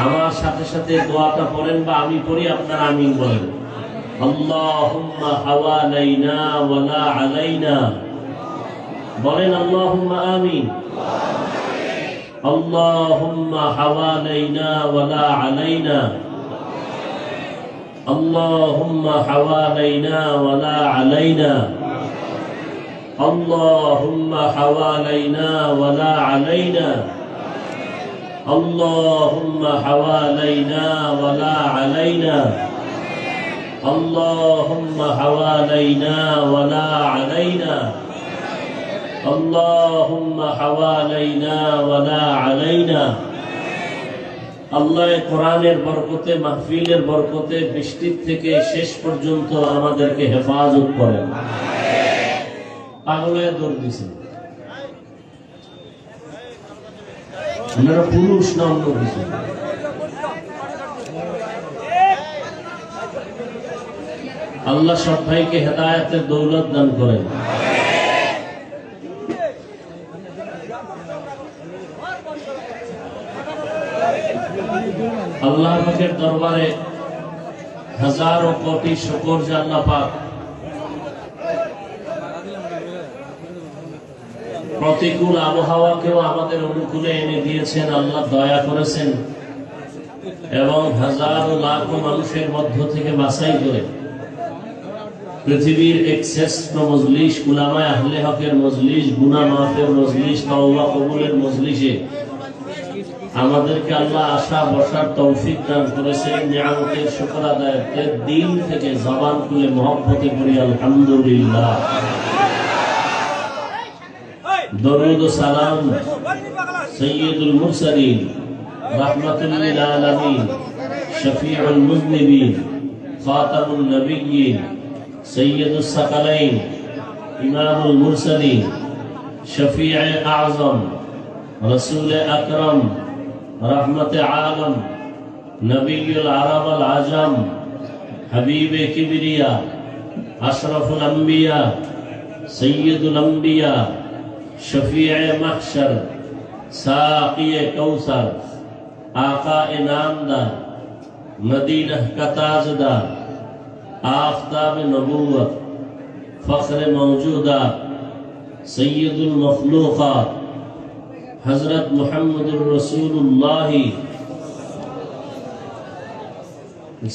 আমার সাথে সাথে দোয়াটা পড়েন বা আমি পড়ি, আপনারা আমিন বলেন। আল্লাহুম্মা হাওয়ালাইনা ওয়া লা আলাইনা, বলেন আল্লাহুম্মা আমিন। আল্লাহুম্মা হাওয়ালাইনা ওয়া লা আলাইনা, আল্লাহুম্মা হাওয়ালাইনা ওয়া লা আলাইনা, আল্লাহুম্মা হাওয়ালাইনা ওয়া লা আলাইনা, اللهم حوالينا ولا علينا، اللهم حوالينا ولا علينا، اللهم حوالينا ولا علينا। আল্লাহ কোরআনের বরকতে, মাহফিলের বরকতে বৃষ্টির থেকে শেষ পর্যন্ত আমাদেরকে হেফাজত করেন। পাগলে দৌড় দিছে, আপনারা পুরুষ না অন্য কিছু? আল্লাহ সব ভাইকে হেদায়েতের দৌলত দান করেন। আল্লাহ পাকের দরবারে হাজারো কোটি শুকর যে আল্লাহ পাক প্রতিকূল আবহাওয়াকেও আমাদের অনুকূলে এনে দিয়েছেন। আল্লাহ দয়া করেছেন এবং হাজারো লাখো মানুষের মধ্য থেকে বাছাই করে পৃথিবীর এক শ্রেষ্ঠ মজলিস, উলামায়ে আহলে হকের মজলিস, গুনাহ মাফের মজলিস, তওবা কবুলের মজলিসে আমাদেরকে আল্লাহ আসা বসার তৌফিক দান করেছেন। নিয়ামতের শুকর আদায়ের দিন থেকে জবান খুলে মহব্বতে পড়ি আলহামদুলিল্লাহ। দরুদ ও সালাম সৈয়দুল মুরসালিন, রাহমাতুল লিল আলামিন, শফিউল মুযনিবিন, খাতামুন নবিয়্যিন, সৈয়দুস সাকালাইন, ইমামুল মুরসালিন, শফিয়ে আযম, রাসূল আকরাম, রহমতে আলম, নবিয়ুল আরব আল আজম, হাবিবে কিবরিয়া, আশরাফুল আম্বিয়া, সৈয়দুল আম্বিয়া, शफीए महशर, साक़िए कौसर, आक़ाए नामदार, मदीना का ताजदार, आफ़ताब नबूवत, फ़ख्र मौजूदा, सय्यदुल मखलूक़ात, हज़रत मुहम्मदुर रसूलुल्लाह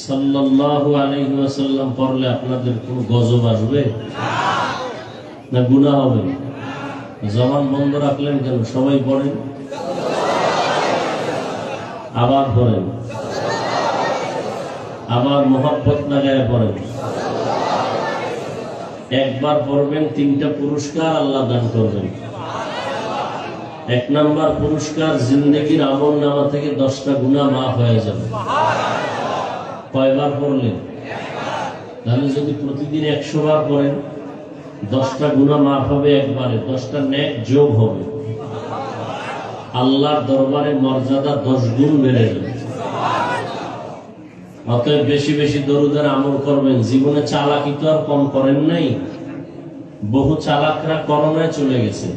सल्लल्लाहु अलैहि वसल्लम पढ़ले আপনাদের কোনো গজব আসবে না গুনাহ হবে? জবান বন্ধ রাখলেন কেন? সবাই পড়েন, আবার পড়েন, আবার মোহাব্বত লাগায় পড়েন। একবার পড়বেন, তিনটা পুরস্কার আল্লাহ দান করবেন। এক নাম্বার পুরস্কার, জিন্দেগির আমল নামা থেকে 10টা গুনাহ মাফ হয়ে যাবে। কয়বার পড়লেন? তাহলে যদি প্রতিদিন 100 বার পড়েন, 10টা গুনাহ মাফ হবে একবারে, 10টা নেক যোগ হবে। আল্লাহর দরবারে মর্যাদা 10 গুণ বেড়ে যাবে। অতএব বেশি বেশি দরুদের আমল করবেন। জীবনে চালাকি তো আর কম করেন নাই। বহু চালাকরা করোনায় চলে গেছে,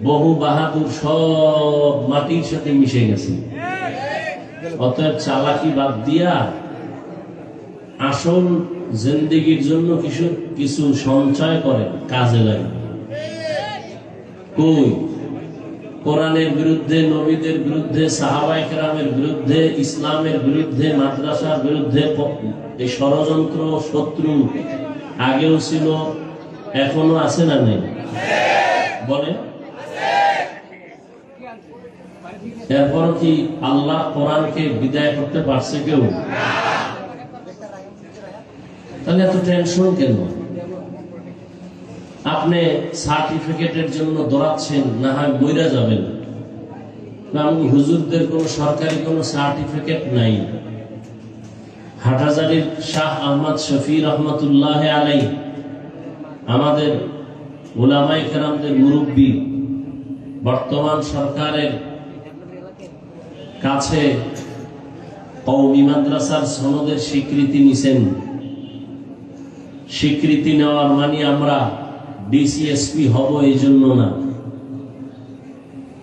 বহু বাহাদুর সব মাটির সাথে মিশে গেছে। অতএব চালাকি বাদ দিয়া আসল জিন্দেগির জন্য কিছু সঞ্চয় করে কাজে লাগে। কই কোরআনের বিরুদ্ধে, নবীদের বিরুদ্ধে, সাহাবায়ে কেরামের বিরুদ্ধে, ইসলামের বিরুদ্ধে, মাদ্রাসার বিরুদ্ধে এই ষড়যন্ত্র শত্রু আগেও ছিল, এখনো আছে না নেই? বলে এরপর কি আল্লাহ কোরআনকে বিদায় করতে পারছে কেউ? তাহলে এত টেনশন কেন? আপনি সার্টিফিকেটের জন্য দৌড়াচ্ছেন, না হয় মইরা যাবেন। হুজুরদের কোন সরকারি কোন সার্টিফিকেট নাই। হাটহাজারীর শাহ আহমদ শফি রহমতুল্লাহ আলাই, আমাদের উলামায়ে কেরামদের মুরব্বী, বর্তমান সরকারের কাছে কওমি মাদ্রাসার সনদের স্বীকৃতি নিছেন। স্বীকৃতি নেওয়ার মানে আমরা ডিসিএসপি হব এই জন্য না।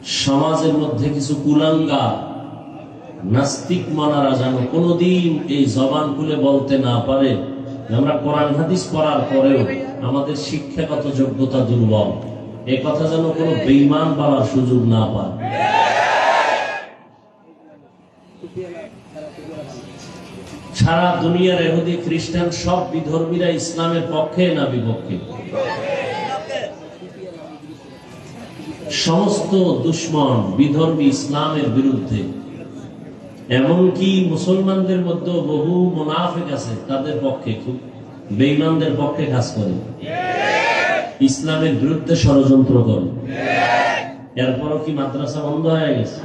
সমাজের মধ্যে কিছু কুলাঙ্গার নাস্তিক মানারা যেন কোনোদিন এই জবান খুলে বলতে না পারে আমরা কোরআন হাদিস পড়ার পরেও আমাদের শিক্ষাগত যোগ্যতা দুর্বল, এ কথা যেন কোনো বেঈমান বলার সুযোগ না পায়। সারা দুনিয়ার ইহুদি খ্রিস্টান সব বিধর্মীরা ইসলামের পক্ষে না বিপক্ষে? সমস্ত দুশ্মন বিধর্মী ইসলামের বিরুদ্ধে। এমনকি মুসলমানদের মধ্যে বহু মুনাফিক আছে, তাদের পক্ষে, খুব বেঈমানদের পক্ষে কাজ করে, ইসলামের বিরুদ্ধে ষড়যন্ত্র করে। এরপরও কি মাদ্রাসা বন্ধ হয়ে গেছে?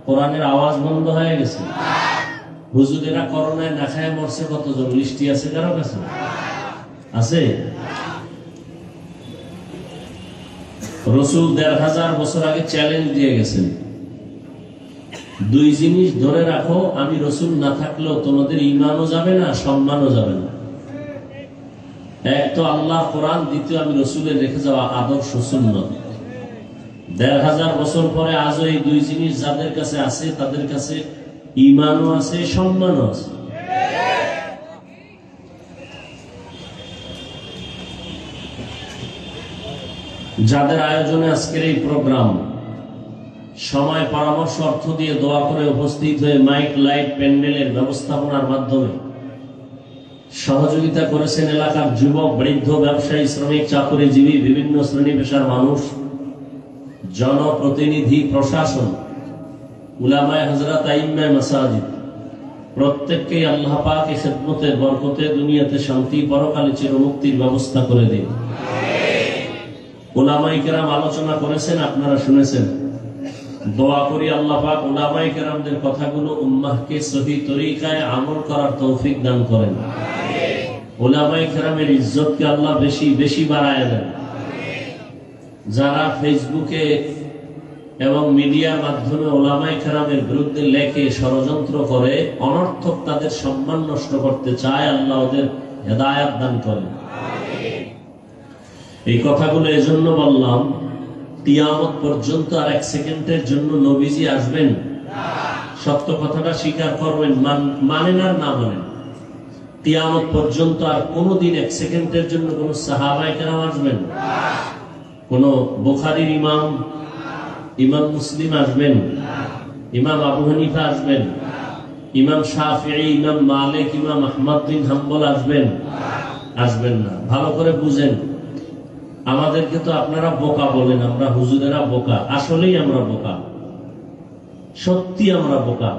কোরআনের আওয়াজ বন্ধ হয়ে গেছে? হুজুরেরা করোনায় না খায় মরছে কতজন? লিস্টি আছে কারো কাছে? আছে? রাসূল ১৫০০ বছর আগে চ্যালেঞ্জ দিয়ে গেছেন, দুই জিনিস ধরে রাখো, আমি রাসূল না থাকলেও তোমাদের ঈমানও যাবে না, সম্মানও যাবে না। এক তো আল্লাহ কোরআন, দ্বিতীয় আমি রাসূলের রেখে যাওয়া আদর্শ সুন্নাত। ১৫০০ বছর পরে আজও এই দুই জিনিস যাদের কাছে আছে তাদের কাছে ঈমানও আছে, সম্মানও আছে। যাদের আয়োজনে আজকের এই প্রোগ্রাম, সময় পরামর্শ অর্থ দিয়ে দোয়া করে উপস্থিত হয়ে মাইক লাইট প্যান্ডেলের ব্যবস্থাপনার মাধ্যমে সহযোগিতা করেছেন এলাকার যুবক, বৃদ্ধ, ব্যবসায়ী, শ্রমিক, চাকরিজীবী, বিভিন্ন শ্রেণী পেশার মানুষ, জনপ্রতিনিধি, প্রশাসন, উলামায়ে হযরত, আইম্মায়ে মাসাজিদ, প্রত্যেককেই আল্লাহ পাক এই খিদমতের বরকতে দুনিয়াতে শান্তি, পরকালে চিরমুক্তির ব্যবস্থা করে দিন। উলামায়ে কেরাম আলোচনা করেছেন, আপনারা শুনেছেন। দোয়া করি আল্লাহ পাক উলামায়ে কেরামদের কথাগুলো উম্মাহকে সহি তরিকায় আমল করার তৌফিক দান করেন। উলামায়ে কেরামের ইজ্জতকে আল্লাহ বেশি বেশি বাড়ায় দেন। যারা ফেসবুকে এবং মিডিয়ার মাধ্যমে উলামায়ে কেরামের বিরুদ্ধে লেখে, ষড়যন্ত্র করে, অনর্থক তাদের সম্মান নষ্ট করতে চায়, আল্লাহ ওদের হেদায়েত দান করেন। এই কথাগুলো এজন্য বললাম, কিয়ামত পর্যন্ত আর এক সেকেন্ডের জন্য নবীজি আসবেন? সত্য কথাটা স্বীকার করবেন, মানেন আর না মানেন, কিয়ামত পর্যন্ত আর কোনদিন এক সেকেন্ডের জন্য কোন সাহাবায়ে কেরাম আসবেন? কোন বুখারীর ইমাম, ইমাম মুসলিম আসবেন? ইমাম আবু হানিফা আসবেন? ইমাম শাফিঈ, ইমাম মালিক, ইমাম আহমদ বিন হাম্বল আসবেন? আসবেন না। ভালো করে বুঝেন, আমাদেরকে তো আপনারা বোকা বলেন, আমরা হুজুরেরা বোকা। আসলেই আমরা বোকা, সত্যি আমরা বোকা।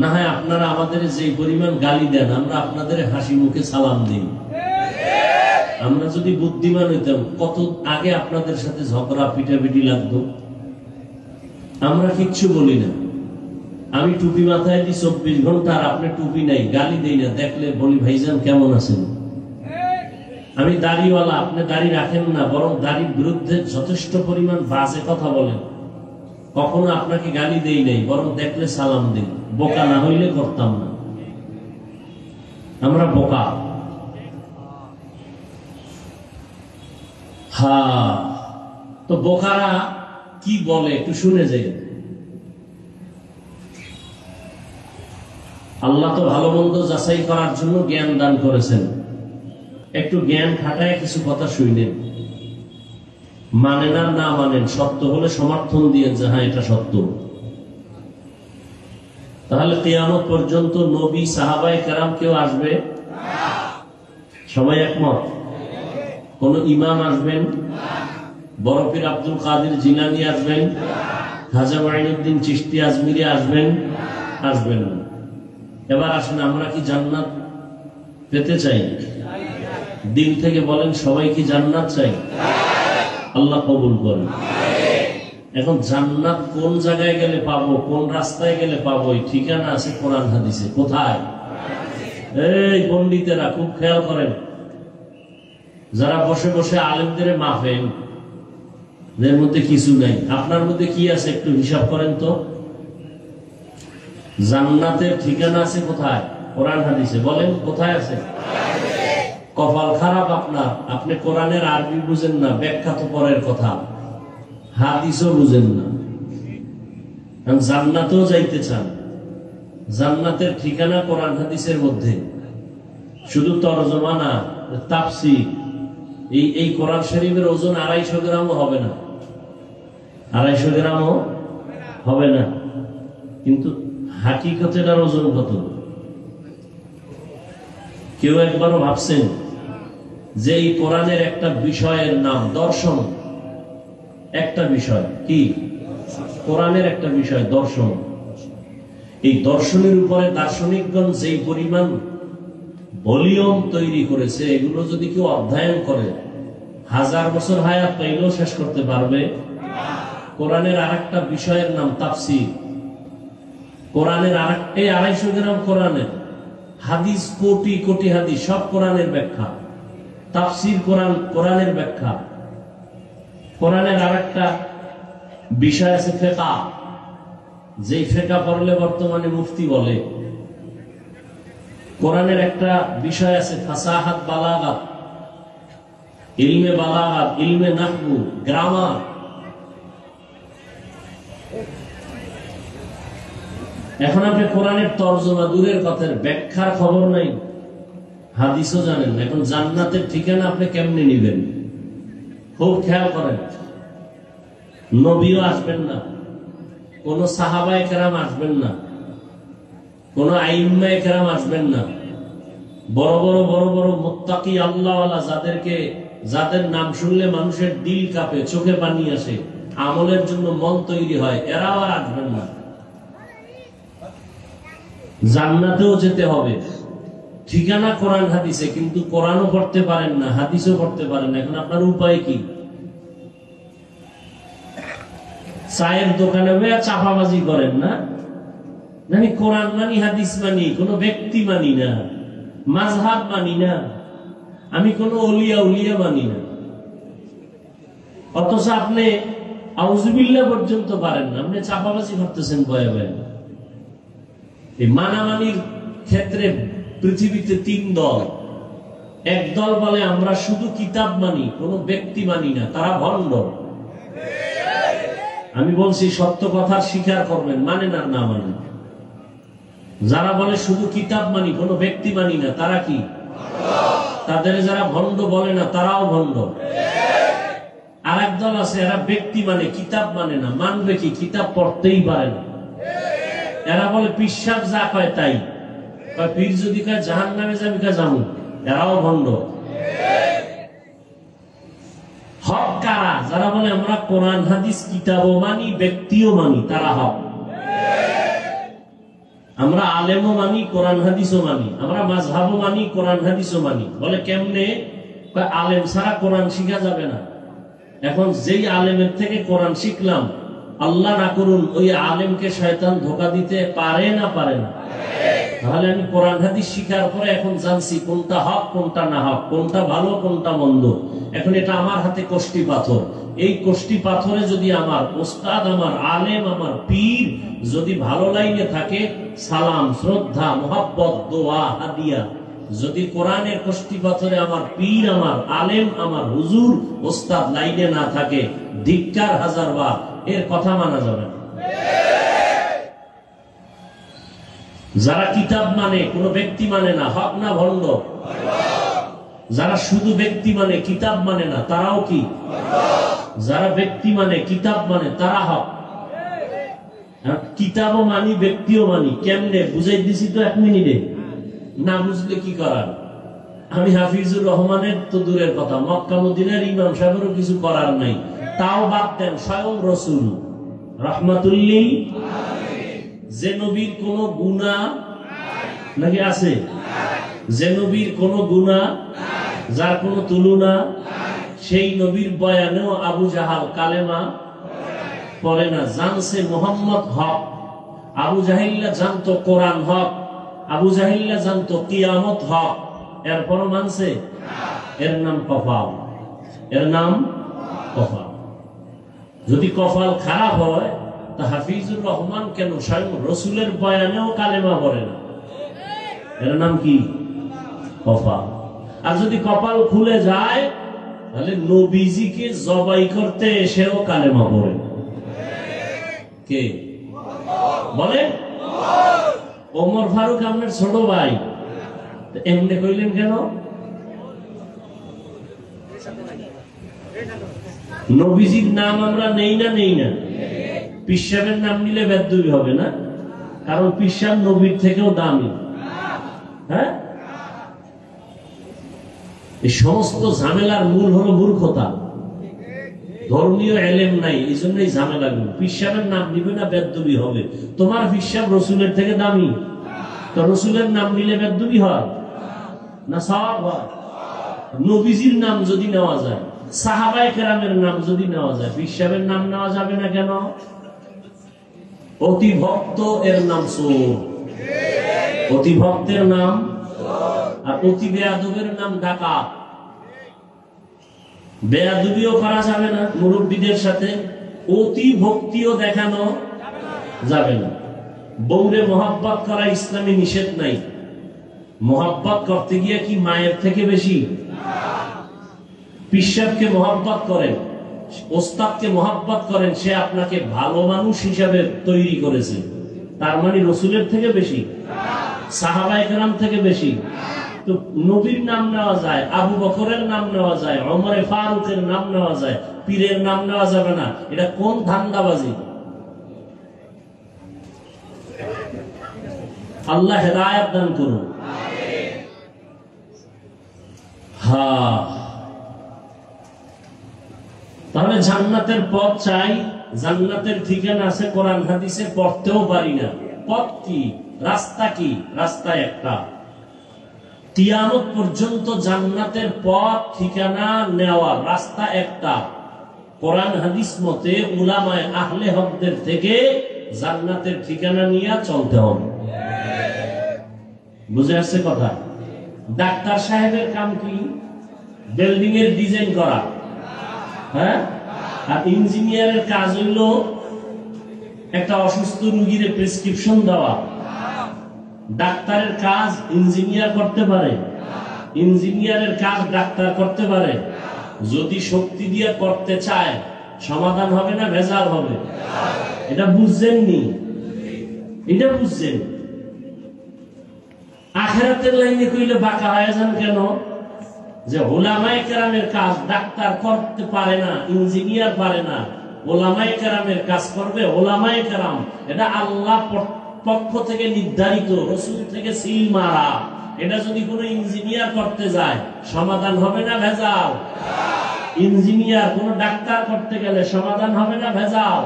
না হয় আপনারা আমাদের যে পরিমাণ গালি দেন, আমরা আপনাদের হাসি মুখে সালাম দিই। আমরা যদি বুদ্ধিমান হইতাম, কত আগে আপনাদের সাথে ঝগড়া পিটাপিটি লাগতো। আমরা কিচ্ছু বলি না। আমি টুপি মাথায় দিই 24 ঘন্টা, আর আপনি টুপি নাই, গালি দেই না। দেখলে বলি ভাইজান কেমন আছেন। আমি দাড়িওয়ালা, আপনি দাড়ি রাখেন না, বরং দাড়ির বিরুদ্ধে যথেষ্ট পরিমাণ বাজে কথা বলেন। কখনো আপনাকে গালি দেই নাই, বরং দেখলে সালাম দিই। বোকা না হইলে করতাম না। আমরা বোকা। হ্যাঁ, তো বোকারা কি বলে একটু শুনে যাই। আল্লাহ তো ভালো মন্দ যাচাই করার জন্য জ্ঞান দান করেছেন। একটু জ্ঞান খাটায় কিছু কথা শুনলেন, মানেন আর না মানেন, সত্য হলে সমর্থন দিয়ে যে হ্যাঁ এটা সত্য। তাহলে কিয়ামত পর্যন্ত নবী, সাহাবায়ে কেরাম কেউ আসবে? সবাই একমত? কোন ইমাম আসবেন? বড় পীর আব্দুল কাদের জিলানী আসবেন? খাজা মাইনুদ্দিন চিশতি আজমিরি আসবেন? আসবেন না। এবার আসেন, আমরা কি জান্নাত পেতে চাই? দিল থেকে বলেন, সবাই কি জান্নাত চাই? আল্লাহ কবুল করেন। এখন জান্নাত কোন জায়গায় গেলে পাবো, কোন রাস্তায় গেলে পাবো, এই ঠিকানা আছে কোরআন হাদিসে। কোথায়? এই পণ্ডিতেরা খুব খেয়াল করেন, যারা বসে বসে আলেমদের মাফেন, এর মধ্যে কিছু নাই। আপনার মধ্যে কি আছে একটু হিসাব করেন তো। জান্নাতের ঠিকানা আছে কোথায়? কোরআন হাদিসে। বলেন কোথায় আছে? কপাল খারাপ আপনার, আপনি কোরআনের আরবি বুঝেন না, ব্যাখ্যা তো পরের কথা, হাদিসও বুঝেন না। জান্নাতেও যাইতে চান, জান্নাতের ঠিকানা কোরআন হাদিসের মধ্যে, শুধু তরজমা না, তাফসীর। এই কোরআন শরীফের ওজন 250 গ্রামও হবে না, 250 গ্রামও হবে না, কিন্তু হাকিকতের ওজন কত? কেউ একবারও ভাবছেন যে এই কোরআনের একটা বিষয়ের নাম দর্শন? একটা বিষয় কি? কোরআনের একটা বিষয় দর্শন। এই দর্শনের উপরে দার্শনিকগণ যেই পরিমাণ ভলিউম তৈরি করেছে, এগুলো যদি কেউ অধ্যয়ন করে 1000 বছর হায়াত পাইলেও শেষ করতে পারবে। কোরআনের আরেকটা বিষয়ের নাম তাফসীর। কোরআনের এই 250 গ্রাম কোরআনের হাদিস, কোটি কোটি হাদিস, সব কোরআনের ব্যাখ্যা। তাফসীর কোরআনের ব্যাখ্যা। কোরআনের আরেকটা বিষয় আছে ফিকহ, যেই ফিকহ পড়লে বর্তমানে মুফতি বলে। কোরআনের একটা বিষয় আছে ফাসাহাত, বালাগাত, ইলমে বালাগাত, ইলমে নাহবু, গ্রামার। এখন আপনি কোরআনের তরজমা দূরের কথার ব্যাখ্যার খবর নাই, হাদিসও জানেন না। এখন জান্নাতের ঠিকানা আপনি কেমনে নিবেন? খুব খেয়াল করেন। নবীও আসবেন না, কোন সাহাবায়ে কেরাম আসবেন না, কোন আইম্মায়ে কেরাম আসবেন না। বড় বড় বড় বড় মুত্তাকি আল্লাহওয়ালা, যাদের নাম শুনলে মানুষের দিল কাঁপে, চোখে পানি আসে, আমলের জন্য মন তৈরি হয়, এরাও আর আসবেন না। জান্নাতেও যেতে হবে, ঠিকানা কোরআন হাদিসে, কিন্তু কোরআনও পড়তে পারেন না, হাদিসও পড়তে পারেন না। এখন আপনার উপায় কি? চায়ের দোকানে চাপাবাজি করেন না? আমি কোরআন মানি, হাদিস মানি, কোন ব্যক্তি মানি না, মাযহাব মানি না, আমি কোন ওলিয়া উলিয়া মানি না। অথচ আপনি আউযুবিল্লাহ পর্যন্ত পারেন না, আপনি চাপাবাজি করতেছেন ভয়ে ভয়ে। এই মানামানির ক্ষেত্রে পৃথিবীতে 3 দল। এক দল বলে আমরা শুধু কিতাব মানি, কোন ব্যক্তি মানি না, তারা ভণ্ড। আমি বলছি সত্য কথা স্বীকার করবেন, মানেন আর না মানেন। যারা বলে শুধু কিতাব মানি, কোন ব্যক্তি মানি না, তারা কি? তাদের যারা ভণ্ড বলে না, তারাও ভণ্ড। আর এক দল আছে, এরা ব্যক্তি মানে, কিতাব মানে না। মানবে কি? কিতাব পড়তেই পারে না। এরা বলে পীর সাহেব যা কয় তাই, পীর যদি কয় জাহান্নামে যাবি, কয় যাবো। এরাও ভণ্ড। হক কারা? যারা বলে আমরা কোরআন হাদিস কিতাবও মানি, ব্যক্তিও মানি, তারা হক। আমরা আলেমও মানি, কোরআন হাদিসও মানি, আমরা মাযহাবও মানি, কোরআন হাদিসও মানি। বলে কেমনে? আলেম ছাড়া কোরআন শিখা যাবে না। এখন যেই আলেমের থেকে কোরআন শিখলাম, আল্লাহ না করুন ওই আলেমকে শয়তান ধোঁকা দিতে পারে না? পারে না? তাহলে আমি কোরআন হাদিস শিখার পরে এখন জানছি কোনটা হক, কোনটা না হক, কোনটা ভালো, কোনটা মন্দ। এখন এটা আমার হাতে কষ্টি পাথর। এই কষ্টি পাথরে যদি আমার ওস্তাদ, আমার আলেম, আমার পীর যদি ভালো লাইনে থাকে, সালাম, শ্রদ্ধা, মোহাব্বত, দোয়া, হাদিয়া। যদি কোরআনের কষ্টি পাথরে আমার পীর, আমার আলেম, আমার হুজুর, ওস্তাদ লাইনে না থাকে, ধিক্কার 1000 বার, এর কথা মানা যাবে না। যারা কিতাব মানে, কোন ব্যক্তি মানে না, হক না ভণ্ড? যারা শুধু ব্যক্তি মানে, কিতাব মানে না, তারাও কি? যারা ব্যক্তি মানে, কিতাব মানে, তারা হক। কিতাবও মানি, ব্যক্তিও মানি। কেমনে বুঝাই দিছি তো 1 মিনিটে। না বুঝলে কি করার? আমি হাফিজুর রহমানের তো দূরের কথা, মক্কা মদিনার ইমাম সাহেবেরও কিছু করার নাই। তাও বাদ দেন, স্বয়ং রাসূল রাহমাতুল্লিল যে নবীর কোন গুনাহ নাকি আছে? যে নবীর কোন গুনাহ, যার কোন তুলনা, সেই নবীর বয়ানেও আবু জাহাল কালেমা পড়ে না। জানছে মুহাম্মদ হক। আবু জাহিল্লা জানতো কোরআন হক, আবু জাহিল্লা জানতো কিয়ামত হক, এরপরও মানছে? এর নাম কফাল। এর নাম কফাল। যদি কফাল খারাপ হয়, তা হাফিজুর রহমান কেন স্বয়ং রসুলের বয়ানেও কালেমা পড়ে না? এর নাম কি? কফাল। আর যদি কপাল খুলে যায়, তাহলে নবীজিকে জবাই করতে এসেও কালেমা পড়ে। কে? বলে ওমর ফারুক আপনার ছোট ভাই, এমনি কইলেন কেন? নবীজির নাম আমরা নেই না? পীর সাহেবের নাম নিলে বেদবি হবে না? কারণ পীর সাহেব নবীর থেকেও দামি। হ্যাঁ, এই সমস্ত ঝামেলার মূল হলো মূর্খতা, ধর্মীয় এলেম নাই, এই জন্যই ঝামেলাগুলো। পীর সাহেবের নাম নিবে না, বেদবি হবে। তোমার পীর সাহেব রসুলের থেকে দামি, তো রসুলের নাম নিলে বেদবি হয় না সওয়াব হয়? নবীজির নাম যদি নেওয়া যায়, সাহাবায়ে কেরামের নাম যদি নেওয়া যায়, পীর সাহেবের নাম নেওয়া যাবে না কেন? অতি ভক্ত এর নাম চোর, অতি ভক্তের নাম, আর অতি বেয়াদবের নাম ডাকাত। বেয়াদবিও করা যাবে না মুরব্বীদের সাথে, অতি ভক্তিও দেখানো যাবে না। বউরে মহাব্বত করা ইসলামে নিষেধ নাই। মহাব্বত করতে গিয়ে কি মায়ের থেকে বেশি? পীর সাহেবকে মহাব্বত করেন, ওস্তাদকে মহাব্বত করেন, সে আপনাকে ভালো মানুষ হিসাবে তৈরি করেছে, তার মানে রসুলের থেকে বেশি, সাহাবায়ে কেরাম থেকে বেশি। তো নবীর নাম নেওয়া যায়, আবু বকরের নাম নেওয়া যায়, ওমরে ফারুকের নাম নেওয়া যায়, পীরের নাম নেওয়া যাবে না। এটা কোন ধান্দাবাজি? আল্লাহ হেদায়েত দান করুন। হ্যাঁ, তাহলে জান্নাতের পথ চাই, জান্নাতের ঠিকানা আছে কোরআন হাদিসে, পড়তেও পারি না। পথ কি? রাস্তা কি? রাস্তা একটা। কিয়ামত পর্যন্ত জান্নাতের পথ ঠিকানা নেওয়ার রাস্তা একটা। কোরআন হাদিস মতে উলামায়ে আহলে হকদের থেকে জান্নাতের ঠিকানা নিয়ে চলতে হবে। বুঝে আসছে কথা? ডাক্তার সাহেবের কাম কি? বিল্ডিং এর ডিজাইন করা, হ্যাঁ? আর ইঞ্জিনিয়ারের কাজ হইল একটা অসুস্থ রোগীর প্রেসক্রিপশন দেওয়া। ডাক্তারের কাজ ইঞ্জিনিয়ার করতে পারে, ইঞ্জিনিয়ারের কাজ ডাক্তার করতে পারে। যদি শক্তি দিয়ে করতে চায়, সমাধান হবে না ভেজাল হবে? এটা বুঝছেননি? এটা বুঝছেন? আখিরাতের লাইনে কইলে বাঁকা হয়ে যান কেন? যে উলামায়ে কেরামের কাজ ডাক্তার করতে পারে না, ইঞ্জিনিয়ার পারে না, উলামায়ে কেরামের কাজ করবে উলামায়ে কেরাম। এটা আল্লাহ পক্ষ থেকে নির্ধারিত, রাসূল থেকে সিল মারা। এটা যদি কোনো ইঞ্জিনিয়ার করতে যায়, সমাধান হবে না ভেজাল? ইঞ্জিনিয়ার কোন ডাক্তার করতে গেলে সমাধান হবে না ভেজাল?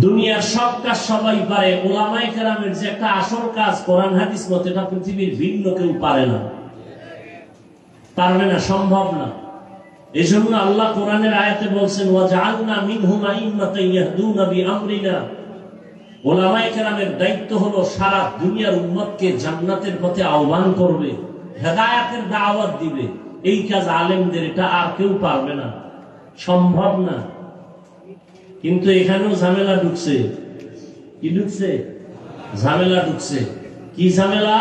দুনিয়ার সব কাজ সবাই পারে, উলামায়ে কেরামের যে একটা আসল কাজ কোরআন হাদিস মতে, এটা পৃথিবীর ভিন্ন কেউ পারে না, পারবে না, সম্ভব না। এজন্য আল্লাহ কোরআনের আয়াতে বলছেন, ওয়াজআলনা মিনহুম আইম্মাতান ইয়াহদুনা বিআমরিনা। উলামায়ে কেরামের দায়িত্ব হলো সারা দুনিয়ার উম্মতকে জান্নাতের পথে আহ্বান করবে, হেদায়েতের দাওয়াত দিবে। এই কাজ আলেমদের, এটা আর কেউ পারবে না, সম্ভব না। কিন্তু এখানেও ঝামেলা ঢুকছে। কি ঢুকছে? ঝামেলা ঢুকছে। কি ঝামেলা?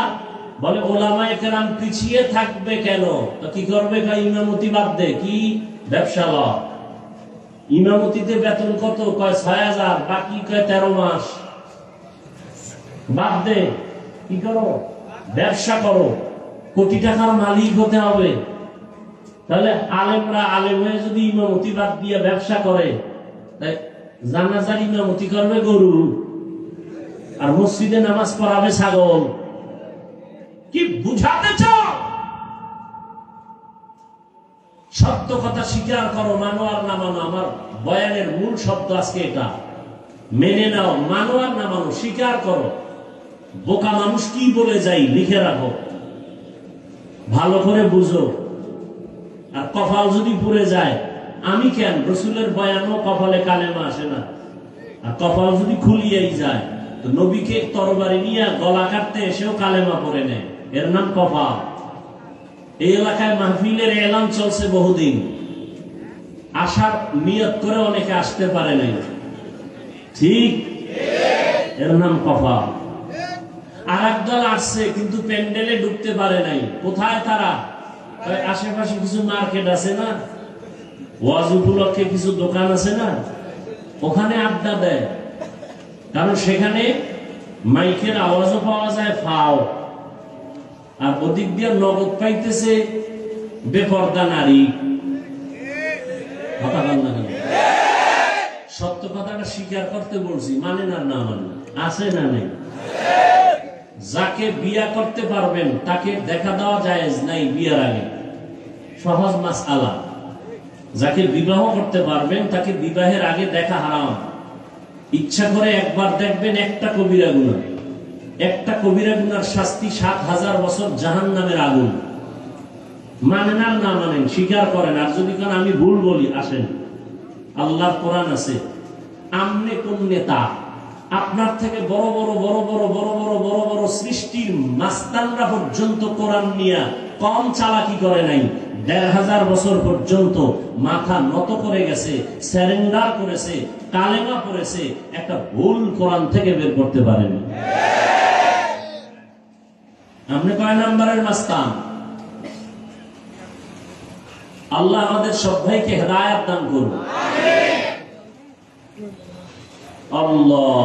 বলে উলামায়ে কেরাম পিছিয়ে থাকবে কেন? তো কি করবে? ইমামতি বাদ দে। কি ব্যবসা ল? ইমামতিতে বেতন কত? কয় ৬০০০, বাকি কয় ১৩ মাস। বাদ দে। কি করো? ব্যবসা করো, কোটি টাকার মালিক হতে হবে। তাহলে আলেমরা আলেম হয়ে যদি ইমামতি বাদ দিয়ে ব্যবসা করে, জানাজার ইমামতি করবে গরু, আর মসজিদে নামাজ পড়াবে ছাগল। কি বুঝাতে চাও? সত্য কথা স্বীকার করো, মানো আর না মানো। আমার বয়ানের মূল শব্দ আজকে এটা, মেনে নাও। মানো আর না মানো, স্বীকার করো। বোকা মানুষ কি বলে যাই লিখে রাখো, ভালো করে বুঝো। আর কপাল যদি পুড়ে যায়, আমি কেন, রসুলের বয়ানও কপালে কালেমা আসে না। আর কপাল যদি খুলিয়েই যায়, তো নবীকে তরবারি নিয়ে গলা কাটতে এসেও কালেমা পড়ে নেয়, এর নাম কপাল। এই এলাকায় মাহফিলের এলান চলছে বহুদিন, আসার নিয়ত করে অনেকে আসতে পারে নাই, ঠিক? এর নাম কপাল। আর একদল আসছে কিন্তু প্যান্ডেলে ঢুকতে পারে নাই। কোথায় তারা? আশেপাশে কিছু মার্কেট আছে না, ওয়াজ উপলক্ষে কিছু দোকান আছে না, ওখানে আড্ডা দেয়, কারণ সেখানে মাইকের আওয়াজও পাওয়া যায় ফাও, আর ওদিক দিয়ে নগদ পাইতেছে বেপর্দা নারী। কথা বল না কেন? সত্য কথাটা স্বীকার করতে বলছি, মানে না না মানে আছে না নেই? যাকে বিয়া করতে পারবেন তাকে দেখা দেওয়া জায়েজ নাই বিয়ার আগে, সহজ মাসআলা। যাকে বিবাহ করতে পারবেন তাকে বিবাহের আগে দেখা হারাম। ইচ্ছা করে একবার দেখবেন একটা কবিরা গুনাহ, একটা কবিরা গুনার শাস্তি ৭,০০০ বছর জাহান্নামের আগুন। মানেন আর না মানেন, স্বীকার করেন। আর যদি কেন আমি ভুল বলি, আসেন, আল্লাহর কোরআন আছে। আমনে কোন নেতা, আপনার থেকে বড় বড় বড় বড় বড় বড় বড় বড় সৃষ্টির মাস্তানরা পর্যন্ত কোরআন নিয়ে কম চালাকি করে নাই। ১৫০০ বছর পর্যন্ত মাথা নত করে গেছে, সারেন্ডার করেছে, কালেমা পড়েছে, একটা ভুল কোরআন থেকে বের করতে পারেনি। আপনি কয় নাম্বারের মাস্তান? আল্লাহ আমাদের সবাইকে হেদায়েত দান করুন। আল্লাহ।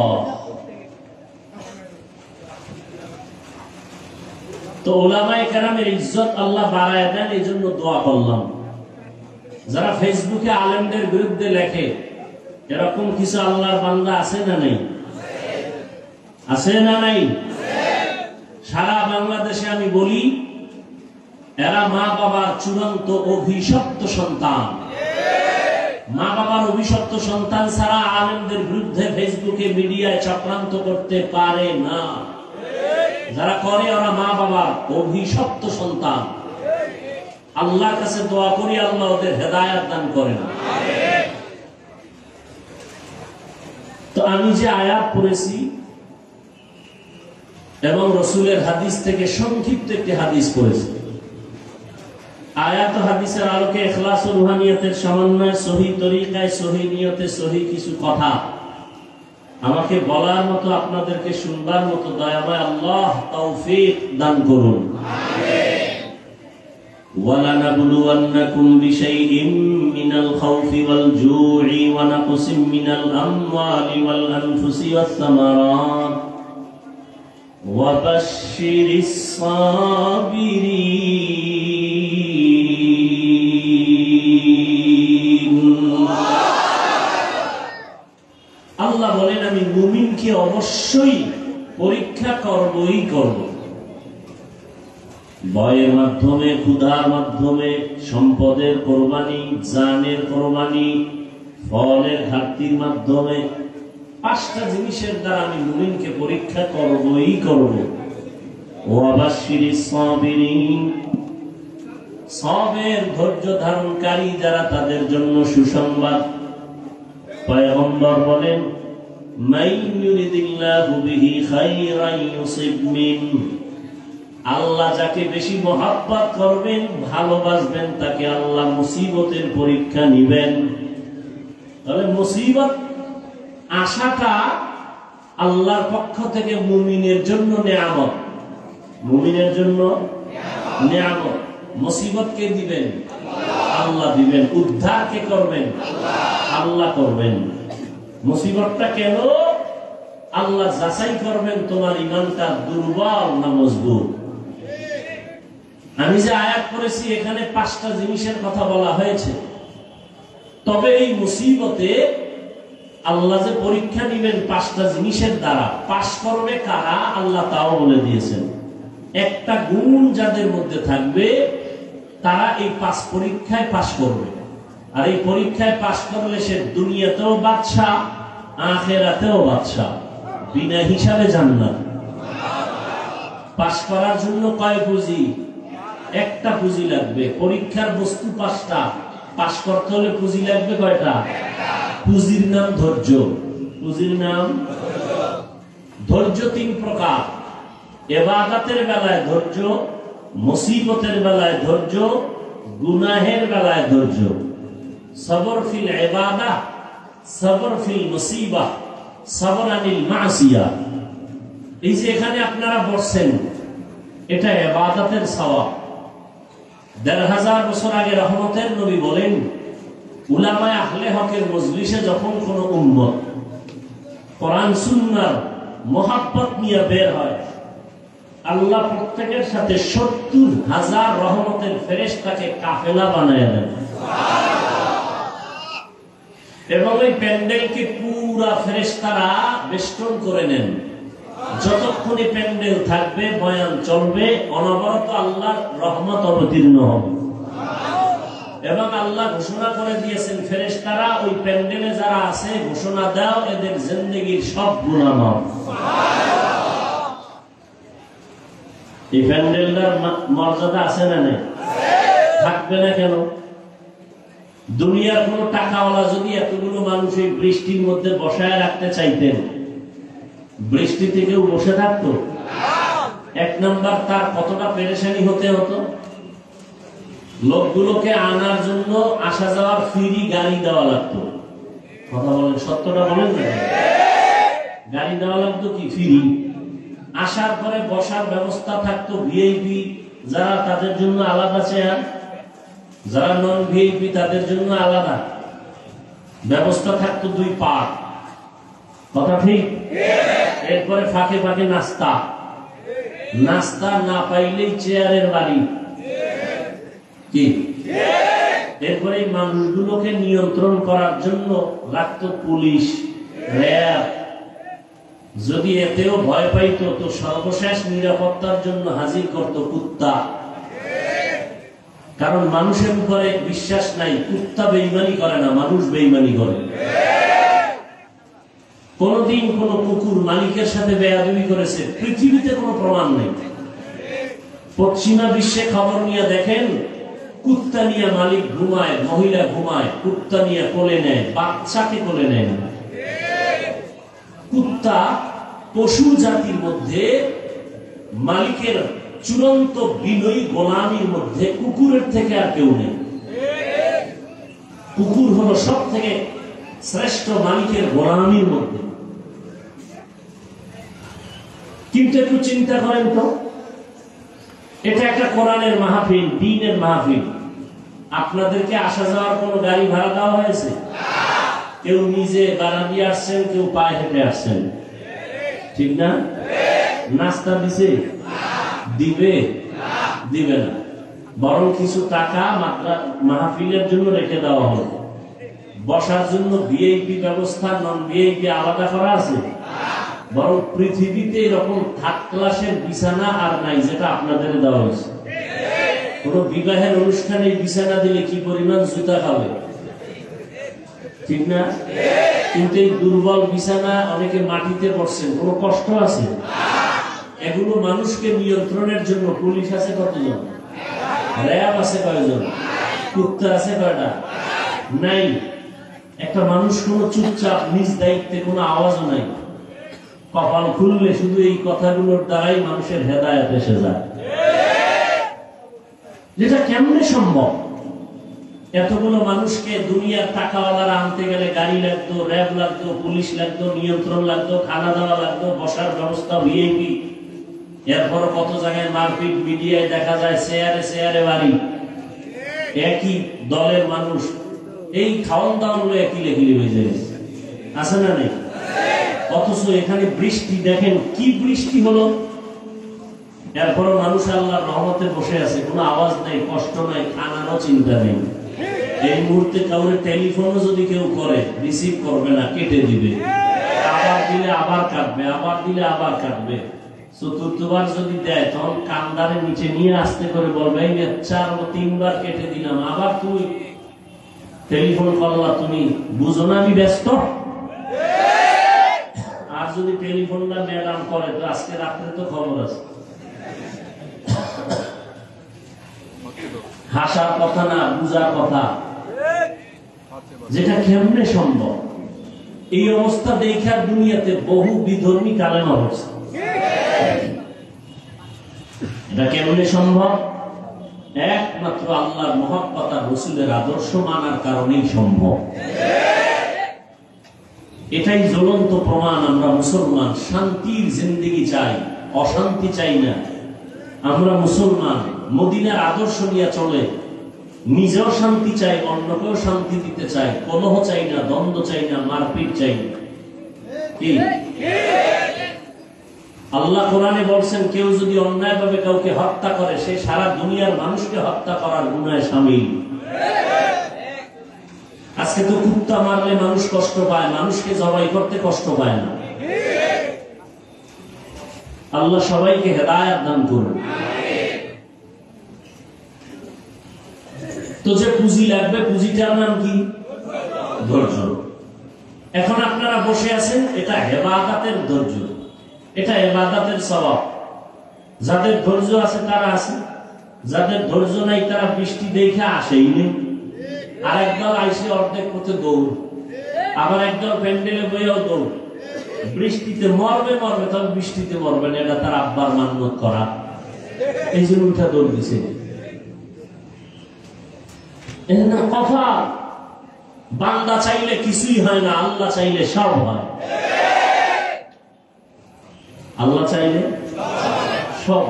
তো উলামায়ে কেরামের ইজ্জত আল্লাহ বাড়ায় দেন, এই জন্য দোয়া করলাম। যারা ফেসবুকে আলেমদের বিরুদ্ধে লেখে, এরকম কিছু আল্লাহর বান্দা আছে না নেই? আছে না নাই? সারা বাংলাদেশে আমি বলি, এরা মা বাবার চূড়ান্ত অভিশপ্ত সন্তান। মা বাবার অভিশপ্ত সন্তান ছাড়া আলেমদের বিরুদ্ধে ফেসবুকে মিডিয়ায় চক্রান্ত করতে পারে না। যারা করে ওরা মা বাবার অভিশপ্ত সন্তান। আল্লাহর কাছে দোয়া করি আল্লাহ ওদের হেদায়েত দান করেন। তো আমি যে আয়াত পড়েছি এবং রাসূলের হাদিস থেকে সংক্ষিপ্ত একটি হাদিস পড়েছি। আয়াত হাদিসের আলোকে ইখলাস ও রুহানিয়তের সমন্বয়ে সহি তরিকায় সহি নিয়তে সহি কিছু কথা আমাকে বলার মতো, আপনাদেরকে শুনবার মতো দয়াময় আল্লাহ তৌফিক দান করুন। وَلَنَبْلُوَنَّكُمْ بِشَيْءٍ مِّنَ الْخَوْفِ وَالْجُوعِ وَنَقْصٍ مِّنَ الْأَمْوَالِ وَالْأَنفُسِ وَالثَّمَرَاتِ وَبَشِّرِ الصَّابِرِينَ। আল্লাহ বলেন, আমি মুমিনকে অবশ্যই পরীক্ষা করবই করব। ভয়ের মাধ্যমে, ক্ষুধার মাধ্যমে, সম্পদের কোরবানি, জানের কোরবানি, ফলের ঘাটতির মাধ্যমে, 5টা জিনিসের দ্বারা আমি মুমিনকে পরীক্ষা করবই করব। ওয়াবাশশিরিস সাবিরিন, সবের ধৈর্য ধারণকারী যারা, তাদের জন্য সুসংবাদ। পয়গম্বর বলেন, মান ইউরিদিল্লাহু বিহি খায়রান ইউসিব মিনহু, আল্লাহ যাকে বেশি মহব্বত করবেন, ভালোবাসবেন, তাকে আল্লাহ মুসিবতের পরীক্ষা নিবেন। তবে মুসিবত আশাটা আল্লাহর পক্ষ থেকে মুমিনের জন্য নেয়ামত। মুমিনের জন্য নেয়ামত। মুসিবত কে দিবেন? আল্লাহ দিবেন। উদ্ধার কে করবেন? আল্লাহ করবেন। মুসিবতটা কেন? আল্লাহ যাচাই করবেন তোমার ঈমানটা দুর্বল না মজবুত। আমি যে আয়াত পড়েছি এখানে 5টা জিনিসের কথা বলা হয়েছে। তবে এই মুসিবতে আল্লাহ যে পরীক্ষা নিবেন 5টা জিনিসের দ্বারা, পাশ করবে কারা আল্লাহ তাও বলে দিয়েছেন। একটা গুণ যাদের মধ্যে থাকবে তারা এই 5 পরীক্ষায় পাশ করবে। আর এই পরীক্ষায় পাশ করলে সে দুনিয়াতেও বাদশা, আখিরাতেও বাদশা, বিনা হিসাবে জান্নাত। পাশ করার জন্য কয় পুঁজি? একটা পুঁজি লাগবে। পরীক্ষার বস্তু 5টা, পাশ করতে হলে পুঁজি লাগবে কয়টা? পুঁজির নাম ধৈর্য। পুঁজির নাম ধৈর্য। 3 প্রকার। ইবাদতের বেলায় ধৈর্য, মুসিবতের বেলায় ধৈর্য, গুনাহের বেলায় ধৈর্য। সবর ফিল ইবাদাহ, সবর ফিল মুসিবাহ, সবর আনিল মাসিয়া। এই যে এখানে আপনারা বসছেন, এটা ইবাদতের সওয়াব। ১৫০০ বছর আগে রহমতের নবী বলেন, উলামায়ে আহলে হকের মজলিসে যখন কোন উম্মত কোরআন সুন্নাহর মোহাব্বত নিয়ে বের হয়, আল্লাহ প্রত্যেকের সাথে ৭০,০০০ রহমতের ফেরেশতাকে কাফেলা বানায় দেন এবং ওই প্যান্ডেলকে পুরা ফেরেশতারা বেষ্টন করে নেন। যতক্ষণই প্যান্ডেল থাকবে, বয়ান চলবে, অনবরত আল্লাহর রহমত অবতীর্ণ হবে। এবং আল্লাহ ঘোষণা করে দিয়েছেন, ফেরেশতারা ওই প্যান্ডেলে যারা আছে ঘোষণা দাও এদের জিন্দেগীর সব গুনাহ মাফ। এই প্যান্ডেলটার মর্যাদা আছে না নেই? থাকবে না কেন? দুনিয়ার কোন টাকাওয়ালা যদি এতগুলো মানুষ এই বৃষ্টির মধ্যে বসায় রাখতে চাইতেন, বৃষ্টিতে কেউ বসে থাকতো? এক নাম্বার, তার কতটা পেরেশানি হতে হতো। লোকগুলোকে আনার জন্য আসা যাওয়ার ফ্রি গাড়ি দেওয়া লাগতো। কথা বলেন, সত্যটা বলেন না? গাড়ি দেওয়া লাগতো কি ফ্রি। আসার পরে বসার ব্যবস্থা থাকতো, ভিআইপি যারা তাদের জন্য আলাদা চেয়ার, যারা নন ভিআইপি তাদের জন্য আলাদা ব্যবস্থা থাকতো, 2 পার্ট। কথা ঠিক? এরপরে ফাঁকে ফাঁকে নাস্তা, নাস্তা না পাইলেই চেয়ারের বাড়ি কি। এরপরে মানুষগুলোকে নিয়ন্ত্রণ করার জন্য রাখতো পুলিশ, র্যাব। যদি এতেও ভয় পাইতো তো সর্বশেষ নিরাপত্তার জন্য হাজির করত কুত্তা। কারণ মানুষের উপরে বিশ্বাস নাই, কুত্তা বেঈমানি করে না, মানুষ বেঈমানি করে। কোনদিন কোন কুকুর মালিকের সাথে বেয়াদবি করেছে পৃথিবীতে কোনো প্রমাণ নেই। পশ্চিমা বিশ্বে খবর নিয়ে দেখেন, কুত্তা নিয়ে মালিক ঘুমায়, মহিলা ঘুমায়, কুত্তা নিয়ে কোলে নেয়, বাচ্চাকে কোলে নেয় না। কুত্তা পশু জাতির মধ্যে মালিকের চূড়ান্ত বিনয়ী গোলামির মধ্যে কুকুরের থেকে আর কেউ নেই। কুকুর হলো সব থেকে শ্রেষ্ঠ মালিকের গোলামির মধ্যে। কিন্তু একটু চিন্তা করেন তো, এটা একটা কোরআনের মাহফিল, দ্বীনের মাহফিল। আপনাদেরকে আসা যাওয়ার কোনো গাড়ি ভাড়া দেওয়া হয়েছে? কেউ নিজে ভাড়া দিয়ে আসছেন, কেউ পায়ে হেঁটে আসছেন, ঠিক না? নাস্তা দিছে? দিবে? দিবে না। বরং কিছু টাকা মাহফিলের জন্য রেখে দেওয়া হলো। বসার জন্য ভিআইপি ব্যবস্থা, নন ভিআইপি আলাদা করা আছে। বরং পৃথিবীতে এরকম 3rd ক্লাসের বিছানা আর নাই যেটা আপনাদের দেওয়া হয়েছে। কোন বিবাহের অনুষ্ঠানে বিছানা দিলে কি পরিমাণ জুতা খাবে, ঠিক না? কিন্তু এই দুর্বল বিছানা অনেকে মাটিতে পড়ছেন, কোন কষ্ট আছে? এগুলো মানুষকে নিয়ন্ত্রণের জন্য পুলিশ আছে কতজন? র্যাব আছে কয়জন? কুত্তা আছে কয়টা? নাই। একটা মানুষ কোন চুপচাপ নিজ দায়িত্বে কোনো আওয়াজও নাই। কপাল খুললে শুধু এই কথাগুলোর দ্বারাই মানুষের হেদায়েত এসে যায়। যেটা কেমনে সম্ভব? এতগুলো মানুষকে দুনিয়ার টাকাওয়ালারা আনতে গেলে গাড়ি লাগতো, র্যাব লাগতো, পুলিশ লাগতো, নিয়ন্ত্রণ লাগতো, খানা দাওয়া লাগতো, বসার ব্যবস্থা ভিআইপি। এরপর কত জায়গায় মারপিট, মিডিয়ায় দেখা যায় চেয়ারে চেয়ারে বাড়ি, একই দলের মানুষ। এই খাওয়ান দাওয়ান গুলো একই লেখিলি হয়ে যায়, আছে না নেই? অথচ এখানে বৃষ্টি দেখেন কি বৃষ্টি হলো। এরপর মানুষ আল্লাহর রহমতে বসে আছে, কোনো আওয়াজ নাই, কষ্ট নাই, খানারও চিন্তা নেই। এই মুহূর্তে কাউরে টেলিফোনও যদি কেউ করে, রিসিভ করবে না, কেটে দিবে। আবার দিলে আবার কাটবে, আবার দিলে আবার কাটবে। চতুর্থবার যদি দেয় তখন কান্দারে নিচে নিয়ে আসতে করে বলবে, 4-3বার কেটে দিলাম, আবার তুই টেলিফোন করলা, তুমি বুঝো না আমি ব্যস্ত। আর যদি টেলিফোনটা ম্যাডাম করে তো আজকে রাত্রে তো খবর আছে। হাসার কথা না, বুঝার কথা। যেটা কেমনে সম্ভব? এই অবস্থা দেখার দুনিয়াতে বহু বিধর্মী কালেমা হচ্ছে। এটা কেমনে সম্ভব? একমাত্র আল্লাহর মহব্বত আর রাসূলের আদর্শ মানার কারণেই সম্ভব। এটাই জ্বলন্ত প্রমাণ আমরা মুসলমান শান্তির জিন্দেগি চাই, অশান্তি চাই না। আমরা মুসলমান মদিনার আদর্শ নিয়ে চলে, নিজেও শান্তি চাই, অন্যকেও শান্তি দিতে চাই, কলহ চাই না, দ্বন্দ্ব চাই না, মারপিট চাই না। কি আল্লাহ কোরআনে বলছেন, কেউ যদি অন্যায়ভাবে কাউকে হত্যা করে সে সারা দুনিয়ার মানুষকে হত্যা করার গুনাহে শামিল। আজকে তো কুত্তা মারলে মানুষ কষ্ট পায়, মানুষকে জবাই করতে কষ্ট পায় না। আল্লাহ সবাইকে হেদায়েত দান করুন। তো যে পুঁজি লাগবে, পুঁজিটার নাম কি? ধৈর্য। এখন আপনারা বসে আছেন, এটা ইবাদতের ধৈর্য, এটা ইবাদতের সওয়াব। যাদের ধৈর্য আছে তারা আছে, যাদের ধৈর্য নাই তারা বৃষ্টি দেখে আসেই নেই। আর একদল আইসে অর্ধেক পথে দৌড়, আবার একদল প্যান্ডেলে বইয়াও দৌড়। বৃষ্টিতে মরবে মরবে, তবে বৃষ্টিতে মরবে না, এটা তার আব্বার মান্যত করা, এই জন্য উঠা দৌড় দিছে। কথা বান্দা চাইলে কিছুই হয় না, আল্লাহ চাইলে সব হয়। আল্লাহ চাইলে সব।